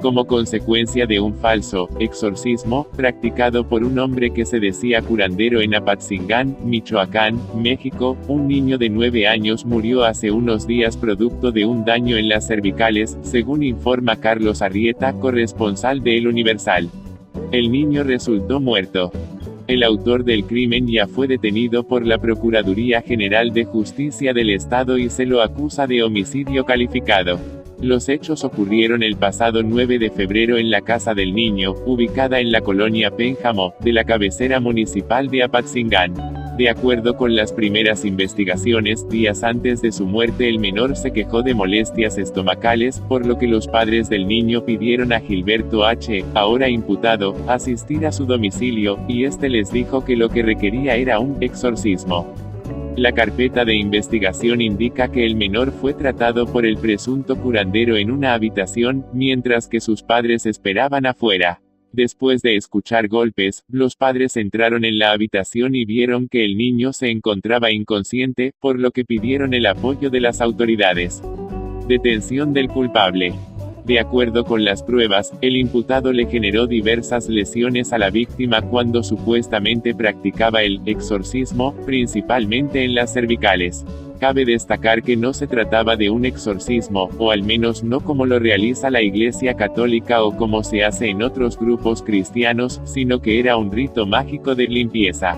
S1: Como consecuencia de un falso exorcismo practicado por un hombre que se decía curandero en Apatzingán, Michoacán, México, un niño de 9 años murió hace unos días producto de un daño en las cervicales, según informa Carlos Arrieta, corresponsal de El Universal. El niño resultó muerto. El autor del crimen ya fue detenido por la Procuraduría General de Justicia del Estado y se lo acusa de homicidio calificado. Los hechos ocurrieron el pasado 9 de febrero en la casa del niño, ubicada en la colonia Pénjamo, de la cabecera municipal de Apatzingán. De acuerdo con las primeras investigaciones, días antes de su muerte el menor se quejó de molestias estomacales, por lo que los padres del niño pidieron a Gilberto H., ahora imputado, asistir a su domicilio, y este les dijo que lo que requería era un exorcismo. La carpeta de investigación indica que el menor fue tratado por el presunto curandero en una habitación, mientras que sus padres esperaban afuera. Después de escuchar golpes, los padres entraron en la habitación y vieron que el niño se encontraba inconsciente, por lo que pidieron el apoyo de las autoridades. Detención del culpable. De acuerdo con las pruebas, el imputado le generó diversas lesiones a la víctima cuando supuestamente practicaba el exorcismo, principalmente en las cervicales. Cabe destacar que no se trataba de un exorcismo, o al menos no como lo realiza la Iglesia Católica o como se hace en otros grupos cristianos, sino que era un rito mágico de limpieza.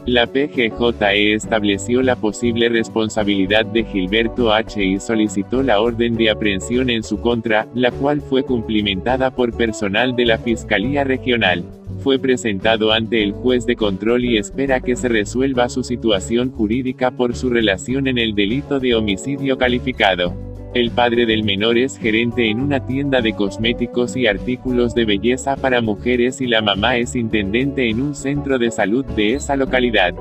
S1: La PGJE estableció la posible responsabilidad de Gilberto H. y solicitó la orden de aprehensión en su contra, la cual fue cumplimentada por personal de la Fiscalía Regional. Fue presentado ante el juez de control y espera que se resuelva su situación jurídica por su relación en el delito de homicidio calificado. El padre del menor es gerente en una tienda de cosméticos y artículos de belleza para mujeres y la mamá es intendente en un centro de salud de esa localidad.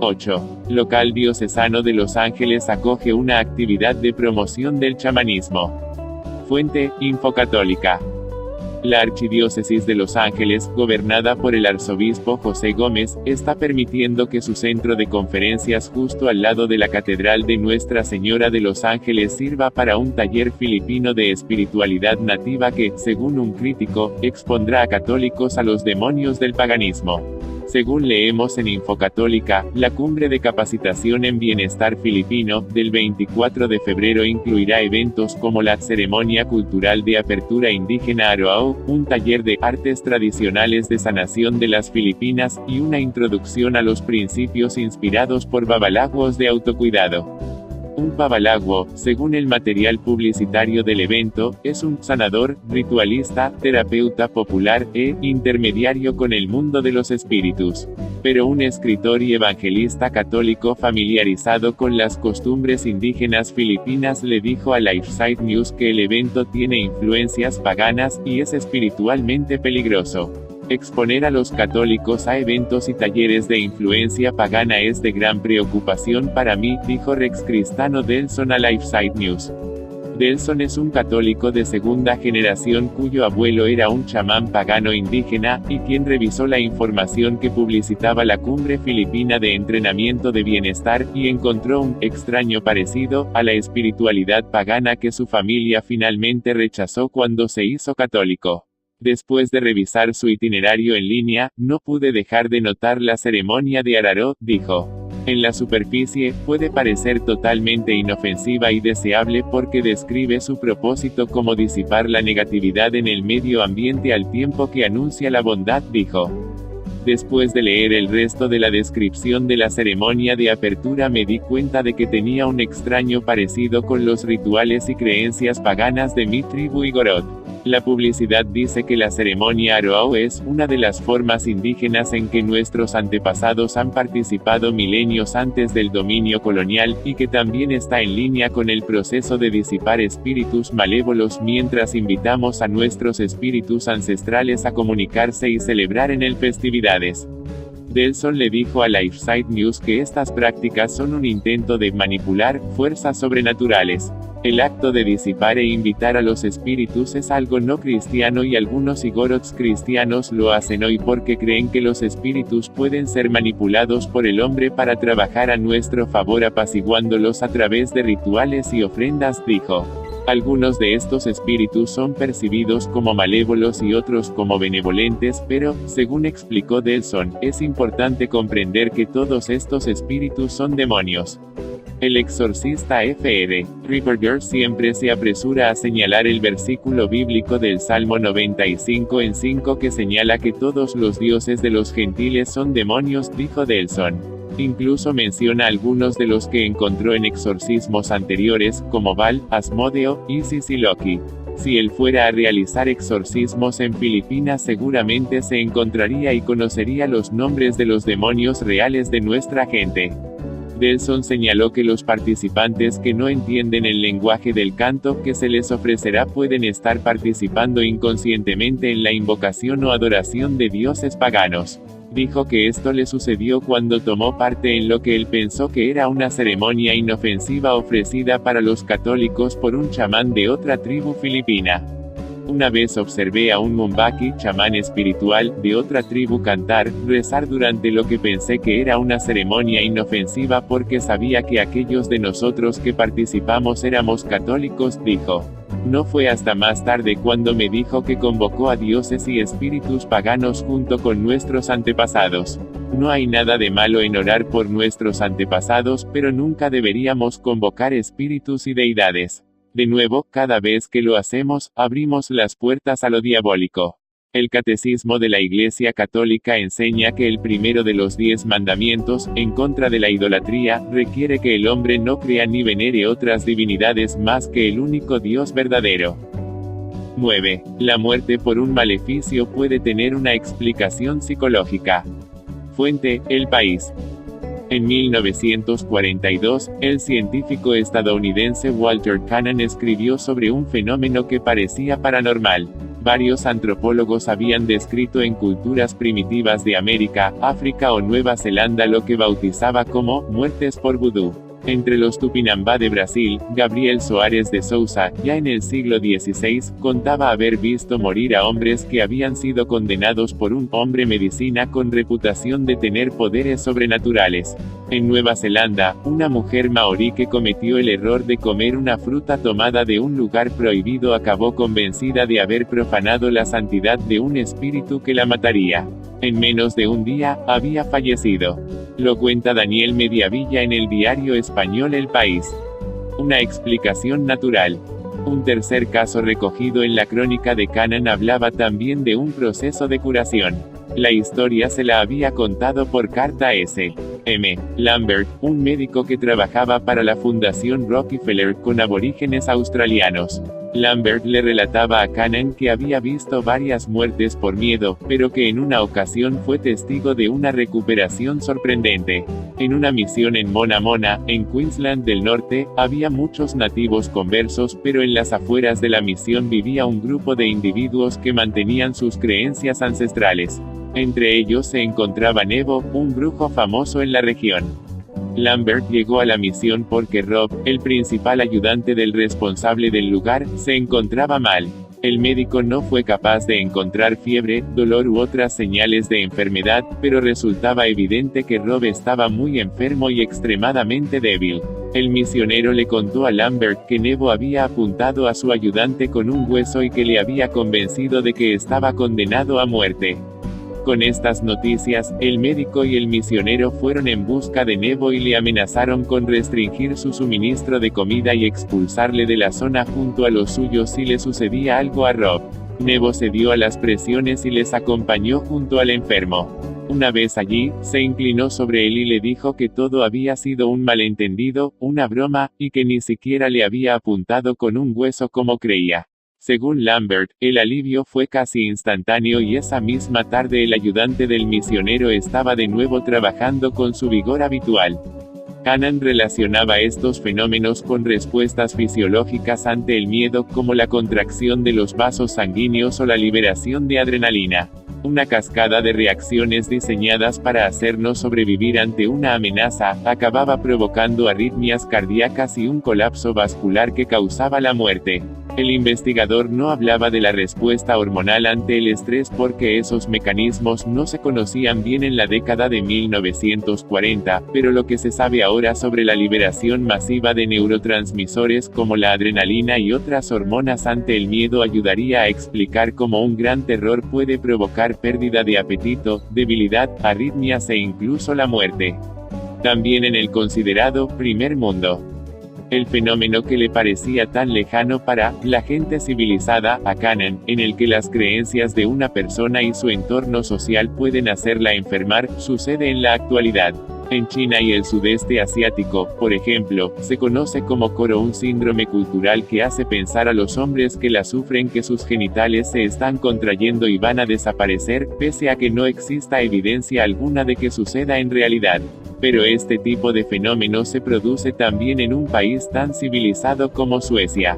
S1: 8. Local diocesano de Los Ángeles acoge una actividad de promoción del chamanismo. Fuente, Infocatólica. La Archidiócesis de Los Ángeles, gobernada por el arzobispo José Gómez, está permitiendo que su centro de conferencias justo al lado de la Catedral de Nuestra Señora de Los Ángeles sirva para un taller filipino de espiritualidad nativa que, según un crítico, expondrá a católicos a los demonios del paganismo. Según leemos en Infocatólica, la Cumbre de Capacitación en Bienestar Filipino, del 24 de febrero incluirá eventos como la Ceremonia Cultural de Apertura Indígena Araw, un taller de artes tradicionales de sanación de las Filipinas, y una introducción a los principios inspirados por babalaguos de autocuidado. Un babalaguo, según el material publicitario del evento, es un sanador, ritualista, terapeuta popular, intermediario con el mundo de los espíritus. Pero un escritor y evangelista católico familiarizado con las costumbres indígenas filipinas le dijo a LifeSite News que el evento tiene influencias paganas, y es espiritualmente peligroso. Exponer a los católicos a eventos y talleres de influencia pagana es de gran preocupación para mí, dijo Rex Cristano Delson a LifeSite News. Delson es un católico de segunda generación cuyo abuelo era un chamán pagano indígena, y quien revisó la información que publicitaba la Cumbre Filipina de Entrenamiento de Bienestar, y encontró un extraño parecido a la espiritualidad pagana que su familia finalmente rechazó cuando se hizo católico. Después de revisar su itinerario en línea, no pude dejar de notar la ceremonia de Araw, dijo. En la superficie, puede parecer totalmente inofensiva y deseable porque describe su propósito como disipar la negatividad en el medio ambiente al tiempo que anuncia la bondad, dijo. Después de leer el resto de la descripción de la ceremonia de apertura me di cuenta de que tenía un extraño parecido con los rituales y creencias paganas de mi tribu Igorot. La publicidad dice que la ceremonia Araw es una de las formas indígenas en que nuestros antepasados han participado milenios antes del dominio colonial, y que también está en línea con el proceso de disipar espíritus malévolos mientras invitamos a nuestros espíritus ancestrales a comunicarse y celebrar en el festividades. Delson le dijo a LifeSite News que estas prácticas son un intento de manipular fuerzas sobrenaturales. El acto de disipar e invitar a los espíritus es algo no cristiano y algunos igorots cristianos lo hacen hoy porque creen que los espíritus pueden ser manipulados por el hombre para trabajar a nuestro favor apaciguándolos a través de rituales y ofrendas, dijo. Algunos de estos espíritus son percibidos como malévolos y otros como benevolentes, pero, según explicó Delson, es importante comprender que todos estos espíritus son demonios. El exorcista Fr. Ripperger siempre se apresura a señalar el versículo bíblico del Salmo 95:5 que señala que todos los dioses de los gentiles son demonios, dijo Delson. Incluso menciona algunos de los que encontró en exorcismos anteriores, como Baal, Asmodeo, Isis y Loki. Si él fuera a realizar exorcismos en Filipinas seguramente se encontraría y conocería los nombres de los demonios reales de nuestra gente. Delson señaló que los participantes que no entienden el lenguaje del canto que se les ofrecerá pueden estar participando inconscientemente en la invocación o adoración de dioses paganos. Dijo que esto le sucedió cuando tomó parte en lo que él pensó que era una ceremonia inofensiva ofrecida para los católicos por un chamán de otra tribu filipina. Una vez observé a un Mumbaki, chamán espiritual, de otra tribu cantar, rezar durante lo que pensé que era una ceremonia inofensiva porque sabía que aquellos de nosotros que participamos éramos católicos, dijo. No fue hasta más tarde cuando me dijo que convocó a dioses y espíritus paganos junto con nuestros antepasados. No hay nada de malo en orar por nuestros antepasados, pero nunca deberíamos convocar espíritus y deidades. De nuevo, cada vez que lo hacemos, abrimos las puertas a lo diabólico. El Catecismo de la Iglesia Católica enseña que el primero de los 10 mandamientos, en contra de la idolatría, requiere que el hombre no crea ni venere otras divinidades más que el único Dios verdadero. 9. La muerte por un maleficio puede tener una explicación psicológica. Fuente: El País. En 1942, el científico estadounidense Walter Cannon escribió sobre un fenómeno que parecía paranormal. Varios antropólogos habían descrito en culturas primitivas de América, África o Nueva Zelanda lo que bautizaba como muertes por vudú. Entre los Tupinambá de Brasil, Gabriel Soares de Souza, ya en el siglo XVI, contaba haber visto morir a hombres que habían sido condenados por un hombre medicina con reputación de tener poderes sobrenaturales. En Nueva Zelanda, una mujer maorí que cometió el error de comer una fruta tomada de un lugar prohibido acabó convencida de haber profanado la santidad de un espíritu que la mataría. En menos de un día, había fallecido. Lo cuenta Daniel Mediavilla en el diario español El País. Una explicación natural. Un tercer caso recogido en la crónica de Canaan hablaba también de un proceso de curación. La historia se la había contado por carta a S.M. Lambert, un médico que trabajaba para la Fundación Rockefeller con aborígenes australianos. Lambert le relataba a Canaan que había visto varias muertes por miedo, pero que en una ocasión fue testigo de una recuperación sorprendente. En una misión en Mona Mona, en Queensland del Norte, había muchos nativos conversos, pero en las afueras de la misión vivía un grupo de individuos que mantenían sus creencias ancestrales. Entre ellos se encontraba Nebo, un brujo famoso en la región. Lambert llegó a la misión porque Rob, el principal ayudante del responsable del lugar, se encontraba mal. El médico no fue capaz de encontrar fiebre, dolor u otras señales de enfermedad, pero resultaba evidente que Rob estaba muy enfermo y extremadamente débil. El misionero le contó a Lambert que Nebo había apuntado a su ayudante con un hueso y que le había convencido de que estaba condenado a muerte. Con estas noticias, el médico y el misionero fueron en busca de Nebo y le amenazaron con restringir su suministro de comida y expulsarle de la zona junto a los suyos si le sucedía algo a Rob. Nebo cedió a las presiones y les acompañó junto al enfermo. Una vez allí, se inclinó sobre él y le dijo que todo había sido un malentendido, una broma, y que ni siquiera le había apuntado con un hueso como creía. Según Lambert, el alivio fue casi instantáneo y esa misma tarde el ayudante del misionero estaba de nuevo trabajando con su vigor habitual. Canaan relacionaba estos fenómenos con respuestas fisiológicas ante el miedo como la contracción de los vasos sanguíneos o la liberación de adrenalina. Una cascada de reacciones diseñadas para hacernos sobrevivir ante una amenaza, acababa provocando arritmias cardíacas y un colapso vascular que causaba la muerte. El investigador no hablaba de la respuesta hormonal ante el estrés porque esos mecanismos no se conocían bien en la década de 1940, pero lo que se sabe ahora sobre la liberación masiva de neurotransmisores como la adrenalina y otras hormonas ante el miedo ayudaría a explicar cómo un gran terror puede provocar pérdida de apetito, debilidad, arritmias e incluso la muerte. También en el considerado primer mundo. El fenómeno que le parecía tan lejano para la gente civilizada, a Canaan, en el que las creencias de una persona y su entorno social pueden hacerla enfermar, sucede en la actualidad. En China y el sudeste asiático, por ejemplo, se conoce como coro un síndrome cultural que hace pensar a los hombres que la sufren que sus genitales se están contrayendo y van a desaparecer, pese a que no exista evidencia alguna de que suceda en realidad. Pero este tipo de fenómeno se produce también en un país tan civilizado como Suecia.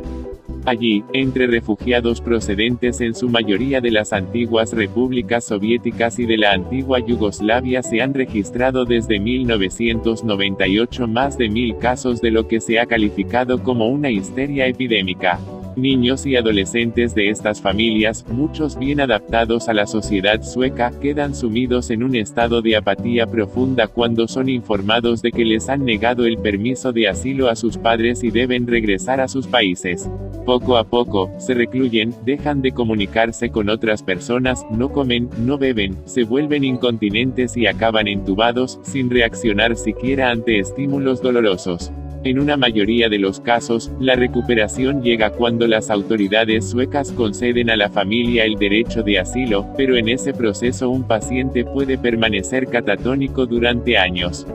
S1: Allí, entre refugiados procedentes en su mayoría de las antiguas repúblicas soviéticas y de la antigua Yugoslavia se han registrado desde 1998 más de 1000 casos de lo que se ha calificado como una histeria epidémica. Niños y adolescentes de estas familias, muchos bien adaptados a la sociedad sueca, quedan sumidos en un estado de apatía profunda cuando son informados de que les han negado el permiso de asilo a sus padres y deben regresar a sus países. Poco a poco, se recluyen, dejan de comunicarse con otras personas, no comen, no beben, se vuelven incontinentes y acaban entubados, sin reaccionar siquiera ante estímulos dolorosos. En una mayoría de los casos, la recuperación llega cuando las autoridades suecas conceden a la familia el derecho de asilo, pero en ese proceso un paciente puede permanecer catatónico durante años.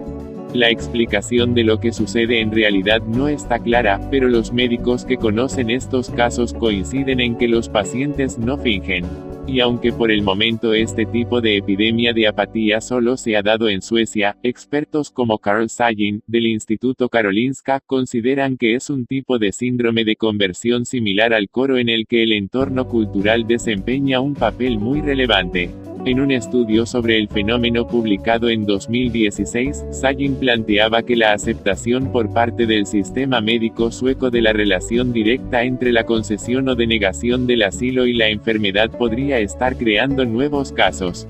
S1: La explicación de lo que sucede en realidad no está clara, pero los médicos que conocen estos casos coinciden en que los pacientes no fingen. Y aunque por el momento este tipo de epidemia de apatía solo se ha dado en Suecia, expertos como Carl Sagan, del Instituto Karolinska, consideran que es un tipo de síndrome de conversión similar al coro en el que el entorno cultural desempeña un papel muy relevante. En un estudio sobre el fenómeno publicado en 2016, Sagan planteaba que la aceptación por parte del sistema médico sueco de la relación directa entre la concesión o denegación del asilo y la enfermedad podría estar creando nuevos casos.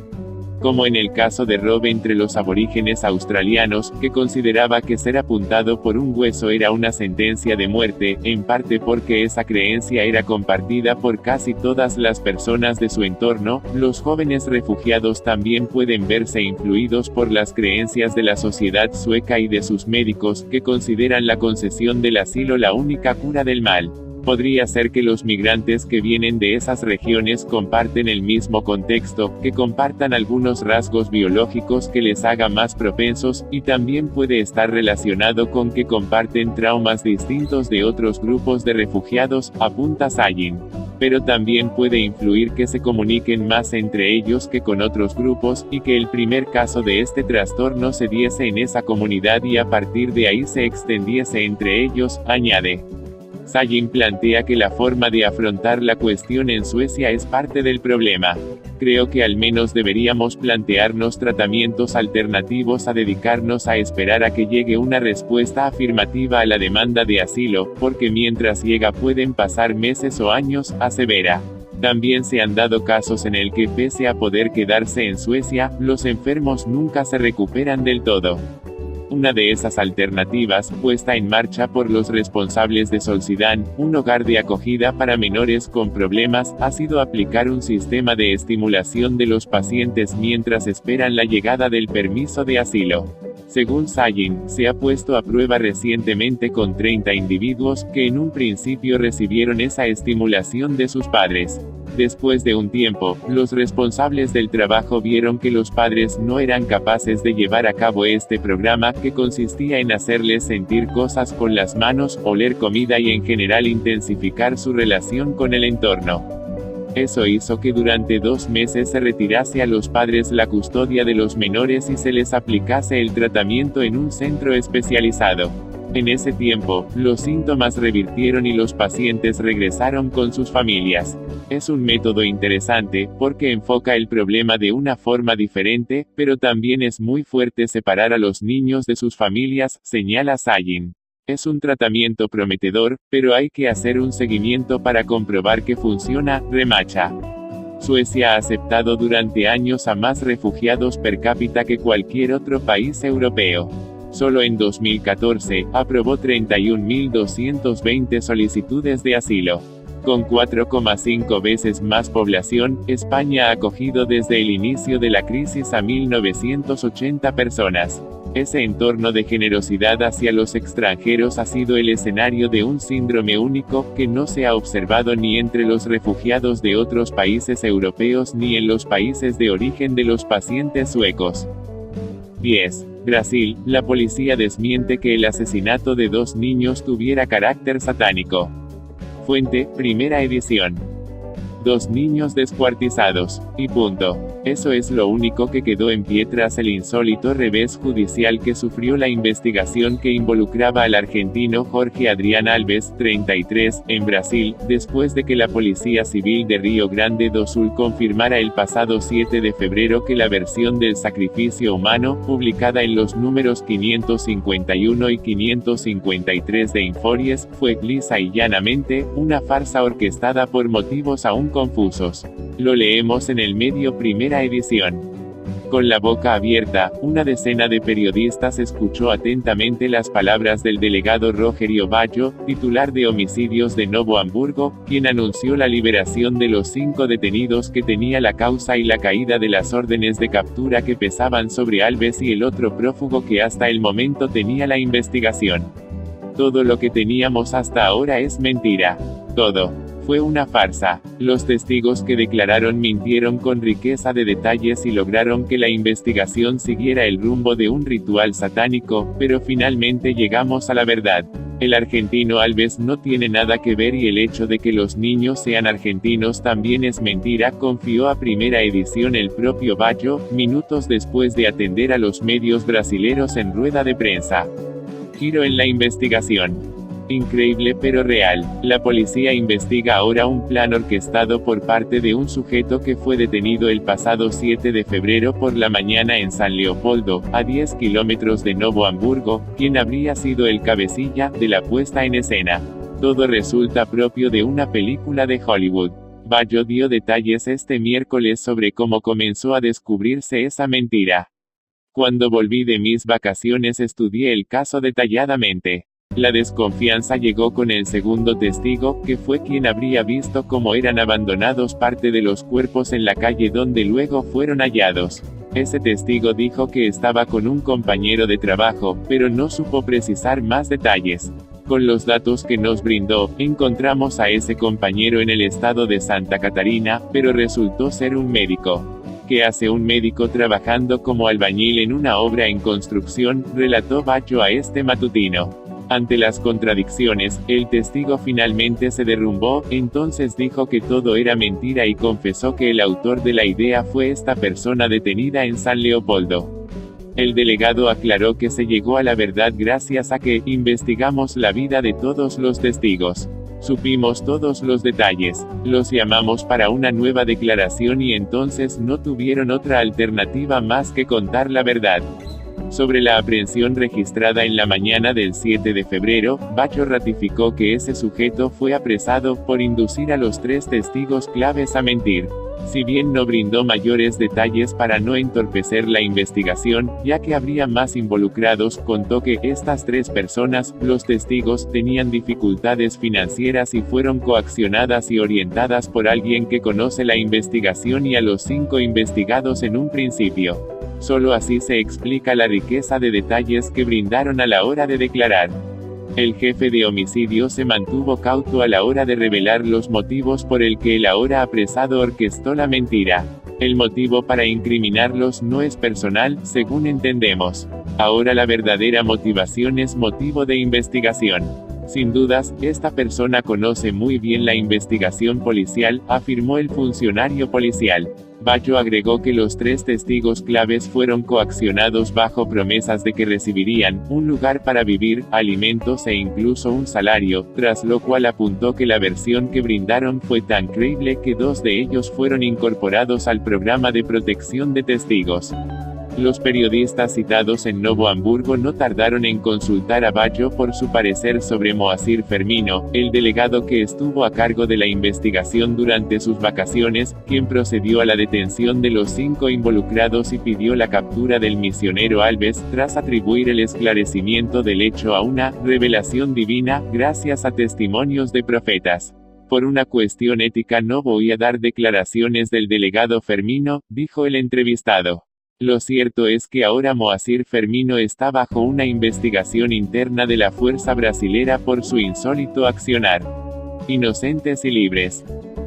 S1: como en el caso de Rob entre los aborígenes australianos, que consideraba que ser apuntado por un hueso era una sentencia de muerte, en parte porque esa creencia era compartida por casi todas las personas de su entorno. Los jóvenes refugiados también pueden verse influidos por las creencias de la sociedad sueca y de sus médicos, que consideran la concesión del asilo la única cura del mal. Podría ser que los migrantes que vienen de esas regiones comparten el mismo contexto, que compartan algunos rasgos biológicos que les haga más propensos, y también puede estar relacionado con que comparten traumas distintos de otros grupos de refugiados, apunta Sayin. Pero también puede influir que se comuniquen más entre ellos que con otros grupos, y que el primer caso de este trastorno se diese en esa comunidad y a partir de ahí se extendiese entre ellos, añade. Sayin plantea que la forma de afrontar la cuestión en Suecia es parte del problema. Creo que al menos deberíamos plantearnos tratamientos alternativos a dedicarnos a esperar a que llegue una respuesta afirmativa a la demanda de asilo, porque mientras llega pueden pasar meses o años, asevera. También se han dado casos en el que pese a poder quedarse en Suecia, los enfermos nunca se recuperan del todo. Una de esas alternativas, puesta en marcha por los responsables de Solsidan, un hogar de acogida para menores con problemas, ha sido aplicar un sistema de estimulación de los pacientes mientras esperan la llegada del permiso de asilo. Según Sayin, se ha puesto a prueba recientemente con 30 individuos, que en un principio recibieron esa estimulación de sus padres. Después de un tiempo, los responsables del trabajo vieron que los padres no eran capaces de llevar a cabo este programa, que consistía en hacerles sentir cosas con las manos, oler comida y en general intensificar su relación con el entorno. Eso hizo que durante 2 meses se retirase a los padres la custodia de los menores y se les aplicase el tratamiento en un centro especializado. En ese tiempo, los síntomas revirtieron y los pacientes regresaron con sus familias. Es un método interesante, porque enfoca el problema de una forma diferente, pero también es muy fuerte separar a los niños de sus familias, señala Sayin. Es un tratamiento prometedor, pero hay que hacer un seguimiento para comprobar que funciona, remacha. Suecia ha aceptado durante años a más refugiados per cápita que cualquier otro país europeo. Solo en 2014, aprobó 31.220 solicitudes de asilo. Con 4,5 veces más población, España ha acogido desde el inicio de la crisis a 1.980 personas. Ese entorno de generosidad hacia los extranjeros ha sido el escenario de un síndrome único, que no se ha observado ni entre los refugiados de otros países europeos ni en los países de origen de los pacientes suecos. 10. Brasil, la policía desmiente que el asesinato de 2 niños tuviera carácter satánico. Fuente, primera edición. 2 niños descuartizados, y punto. Eso es lo único que quedó en pie tras el insólito revés judicial que sufrió la investigación que involucraba al argentino Jorge Adrián Alves, 33, en Brasil, después de que la Policía Civil de Río Grande do Sul confirmara el pasado 7 de febrero que la versión del sacrificio humano, publicada en los números 551 y 553 de Informes, fue, lisa y llanamente, una farsa orquestada por motivos aún confusos. Lo leemos en el medio Primera Edición. Con la boca abierta, una decena de periodistas escuchó atentamente las palabras del delegado Rogerio Baggio, titular de homicidios de Novo Hamburgo, quien anunció la liberación de los 5 detenidos que tenía la causa y la caída de las órdenes de captura que pesaban sobre Alves y el otro prófugo que hasta el momento tenía la investigación. Todo lo que teníamos hasta ahora es mentira. Todo. Fue una farsa. Los testigos que declararon mintieron con riqueza de detalles y lograron que la investigación siguiera el rumbo de un ritual satánico, pero finalmente llegamos a la verdad. El argentino Alves no tiene nada que ver y el hecho de que los niños sean argentinos también es mentira, confió a Primera Edición el propio Baggio, minutos después de atender a los medios brasileros en rueda de prensa. Giro en la investigación. Increíble pero real. La policía investiga ahora un plan orquestado por parte de un sujeto que fue detenido el pasado 7 de febrero por la mañana en San Leopoldo, a 10 kilómetros de Novo Hamburgo, quien habría sido el cabecilla de la puesta en escena. Todo resulta propio de una película de Hollywood. Bayo dio detalles este miércoles sobre cómo comenzó a descubrirse esa mentira. Cuando volví de mis vacaciones estudié el caso detalladamente. La desconfianza llegó con el segundo testigo, que fue quien habría visto cómo eran abandonados parte de los cuerpos en la calle donde luego fueron hallados. Ese testigo dijo que estaba con un compañero de trabajo, pero no supo precisar más detalles. Con los datos que nos brindó, encontramos a ese compañero en el estado de Santa Catarina, pero resultó ser un médico. ¿Qué hace un médico trabajando como albañil en una obra en construcción?, relató Bayo a este matutino. Ante las contradicciones, el testigo finalmente se derrumbó, entonces dijo que todo era mentira y confesó que el autor de la idea fue esta persona detenida en San Leopoldo. El delegado aclaró que se llegó a la verdad gracias a que investigamos la vida de todos los testigos. Supimos todos los detalles, los llamamos para una nueva declaración y entonces no tuvieron otra alternativa más que contar la verdad. Sobre la aprehensión registrada en la mañana del 7 de febrero, Bayo ratificó que ese sujeto fue apresado por inducir a los 3 testigos claves a mentir. Si bien no brindó mayores detalles para no entorpecer la investigación, ya que habría más involucrados, contó que estas 3 personas, los testigos, tenían dificultades financieras y fueron coaccionadas y orientadas por alguien que conoce la investigación y a los 5 investigados en un principio. Solo así se explica la riqueza de detalles que brindaron a la hora de declarar. El jefe de homicidio se mantuvo cauto a la hora de revelar los motivos por el que el ahora apresado orquestó la mentira. El motivo para incriminarlos no es personal, según entendemos. Ahora la verdadera motivación es motivo de investigación. Sin dudas, esta persona conoce muy bien la investigación policial, afirmó el funcionario policial. Bayo agregó que los 3 testigos claves fueron coaccionados bajo promesas de que recibirían un lugar para vivir, alimentos e incluso un salario, tras lo cual apuntó que la versión que brindaron fue tan creíble que 2 de ellos fueron incorporados al programa de protección de testigos. Los periodistas citados en Novo Hamburgo no tardaron en consultar a Bayo por su parecer sobre Moacir Fermino, el delegado que estuvo a cargo de la investigación durante sus vacaciones, quien procedió a la detención de los 5 involucrados y pidió la captura del misionero Alves, tras atribuir el esclarecimiento del hecho a una revelación divina, gracias a testimonios de profetas. Por una cuestión ética no voy a dar declaraciones del delegado Fermino, dijo el entrevistado. Lo cierto es que ahora Moacir Fermino está bajo una investigación interna de la fuerza brasilera por su insólito accionar. Inocentes y libres.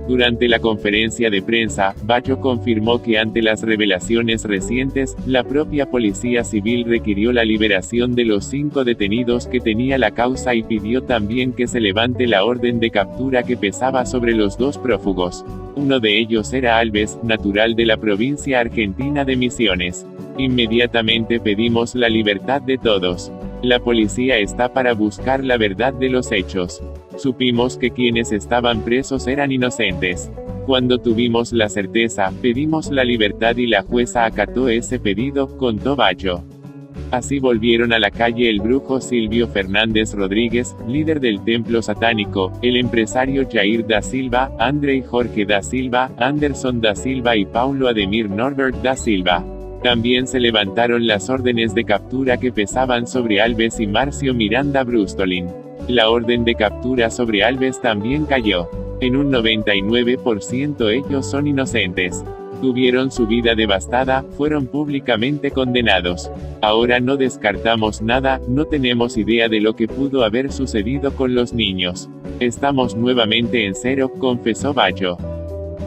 S1: Durante la conferencia de prensa, Bayo confirmó que ante las revelaciones recientes, la propia Policía Civil requirió la liberación de los 5 detenidos que tenía la causa y pidió también que se levante la orden de captura que pesaba sobre los 2 prófugos. Uno de ellos era Alves, natural de la provincia argentina de Misiones. Inmediatamente pedimos la libertad de todos. La policía está para buscar la verdad de los hechos. Supimos que quienes estaban presos eran inocentes. Cuando tuvimos la certeza, pedimos la libertad y la jueza acató ese pedido, contó Bayo. Así volvieron a la calle el brujo Silvio Fernández Rodríguez, líder del templo satánico, el empresario Jair da Silva, Andrei Jorge da Silva, Anderson da Silva y Paulo Ademir Norbert da Silva. También se levantaron las órdenes de captura que pesaban sobre Alves y Márcio Miranda Brustolin. La orden de captura sobre Alves también cayó. En un 99% ellos son inocentes. Tuvieron su vida devastada, fueron públicamente condenados. Ahora no descartamos nada, no tenemos idea de lo que pudo haber sucedido con los niños. Estamos nuevamente en cero, confesó Bayo.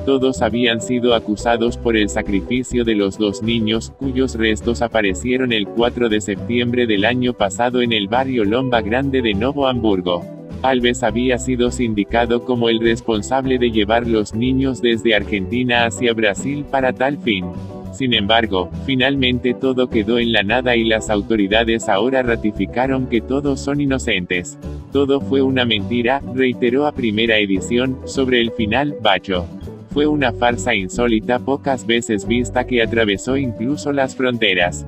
S1: Todos habían sido acusados por el sacrificio de los 2 niños, cuyos restos aparecieron el 4 de septiembre del año pasado en el barrio Lomba Grande de Novo Hamburgo. Alves había sido sindicado como el responsable de llevar los niños desde Argentina hacia Brasil para tal fin. Sin embargo, finalmente todo quedó en la nada y las autoridades ahora ratificaron que todos son inocentes. Todo fue una mentira, reiteró a Primera Edición, sobre el final, Bayo. Fue una farsa insólita pocas veces vista que atravesó incluso las fronteras.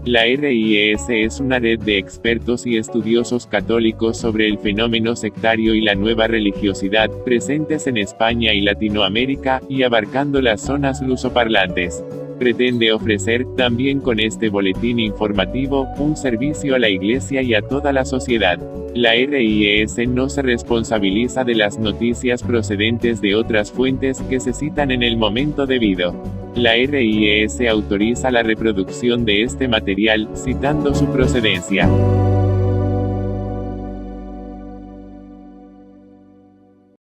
S1: La RIES es una red de expertos y estudiosos católicos sobre el fenómeno sectario y la nueva religiosidad, presentes en España y Latinoamérica, y abarcando las zonas lusoparlantes. Pretende ofrecer, también con este boletín informativo, un servicio a la Iglesia y a toda la sociedad. La RIES no se responsabiliza de las noticias procedentes de otras fuentes que se citan en el momento debido. La RIES autoriza la reproducción de este material, citando su procedencia.